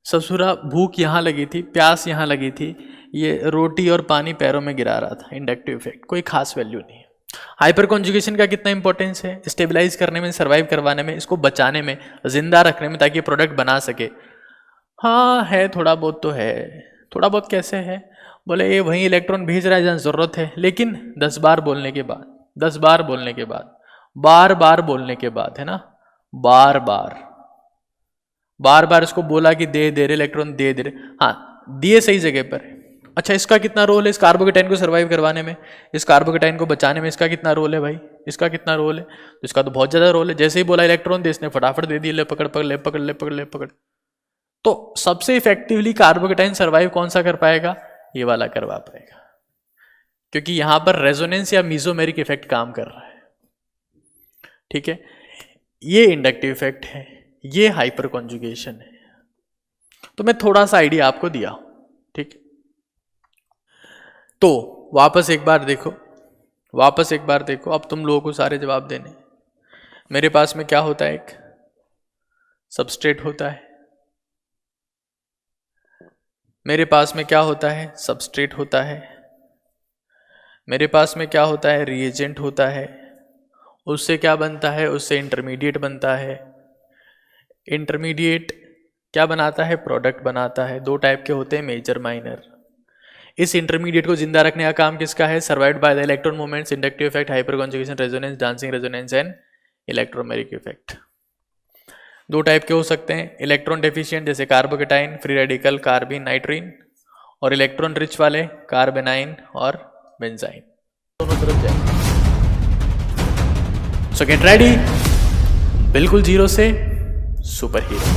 ससुरा भूख यहां लगी थी, प्यास यहां लगी थी, ये रोटी और पानी पैरों में गिरा रहा था। इंडक्टिव इफेक्ट कोई खास वैल्यू नहीं है। हाइपर कॉन्जुगेशन का कितना इंपॉर्टेंस है? स्टेबलाइज करने में, सर्वाइव करवाने में, इसको बचाने में, जिंदा रखने में, ताकि प्रोडक्ट बना सके। हाँ है, थोड़ा बहुत तो है। थोड़ा बहुत कैसे है? बोले ये वही इलेक्ट्रॉन भेज रहा है जहाँ जरूरत है, लेकिन 10 बार बोलने के बाद, 10 बार बोलने के बाद, बार बार बोलने के बाद, है ना, बार बार इसको बोला कि दे रहे इलेक्ट्रॉन, दे रहे, हाँ दिए सही जगह पर। अच्छा, इसका कितना रोल है इस कार्बोकेटाइन को सर्वाइव करवाने में, इस कार्बोकेटाइन को बचाने में? इसका कितना रोल है भाई? इसका कितना रोल है? तो इसका तो बहुत ज्यादा रोल है। जैसे ही बोला इलेक्ट्रॉन दे, इसने फटाफट दे दिया, ले पकड़ पकड़, ले पकड़, ले पकड़, ले पकड़। तो सबसे इफेक्टिवली कार्बोकेटाइन सर्वाइव कौन सा कर पाएगा? ये वाला करवा पाएगा, क्योंकि यहां पर रेजोनेंस या मीजोमेरिक इफेक्ट काम कर रहा है। ठीक है, ये इंडक्टिव इफेक्ट है, ये हाइपर कॉन्जुगेशन है। तो मैं थोड़ा सा आइडिया आपको दिया हूं। ठीक, तो वापस एक बार देखो, अब तुम लोगों को सारे जवाब देने। मेरे पास में क्या होता है? एक सबस्ट्रेट होता है। मेरे पास में क्या होता है? सबस्ट्रेट होता है। मेरे पास में क्या होता है? रिएजेंट होता है। उससे क्या बनता है? उससे इंटरमीडिएट बनता है। इंटरमीडिएट क्या बनाता है? प्रोडक्ट बनाता है। 2 टाइप के होते हैं, मेजर, माइनर। इस इंटरमीडिएट को जिंदा रखने का काम किसका है? Survived by the electron movements, inductive effect, hyper conjugation, resonance, dancing resonance and electromeric effect. 2 type के हो सकते हैं, इलेक्ट्रॉन डेफिशिएंट जैसे कार्बोकेटाइन, फ्री रेडिकल, कार्बिन, नाइट्रीन, और इलेक्ट्रॉन रिच वाले कार्बेनाइन और बेंजाइन। दोनों तरफ जाएंगे। सो गेट रेडी, बिल्कुल जीरो से सुपर हीरो।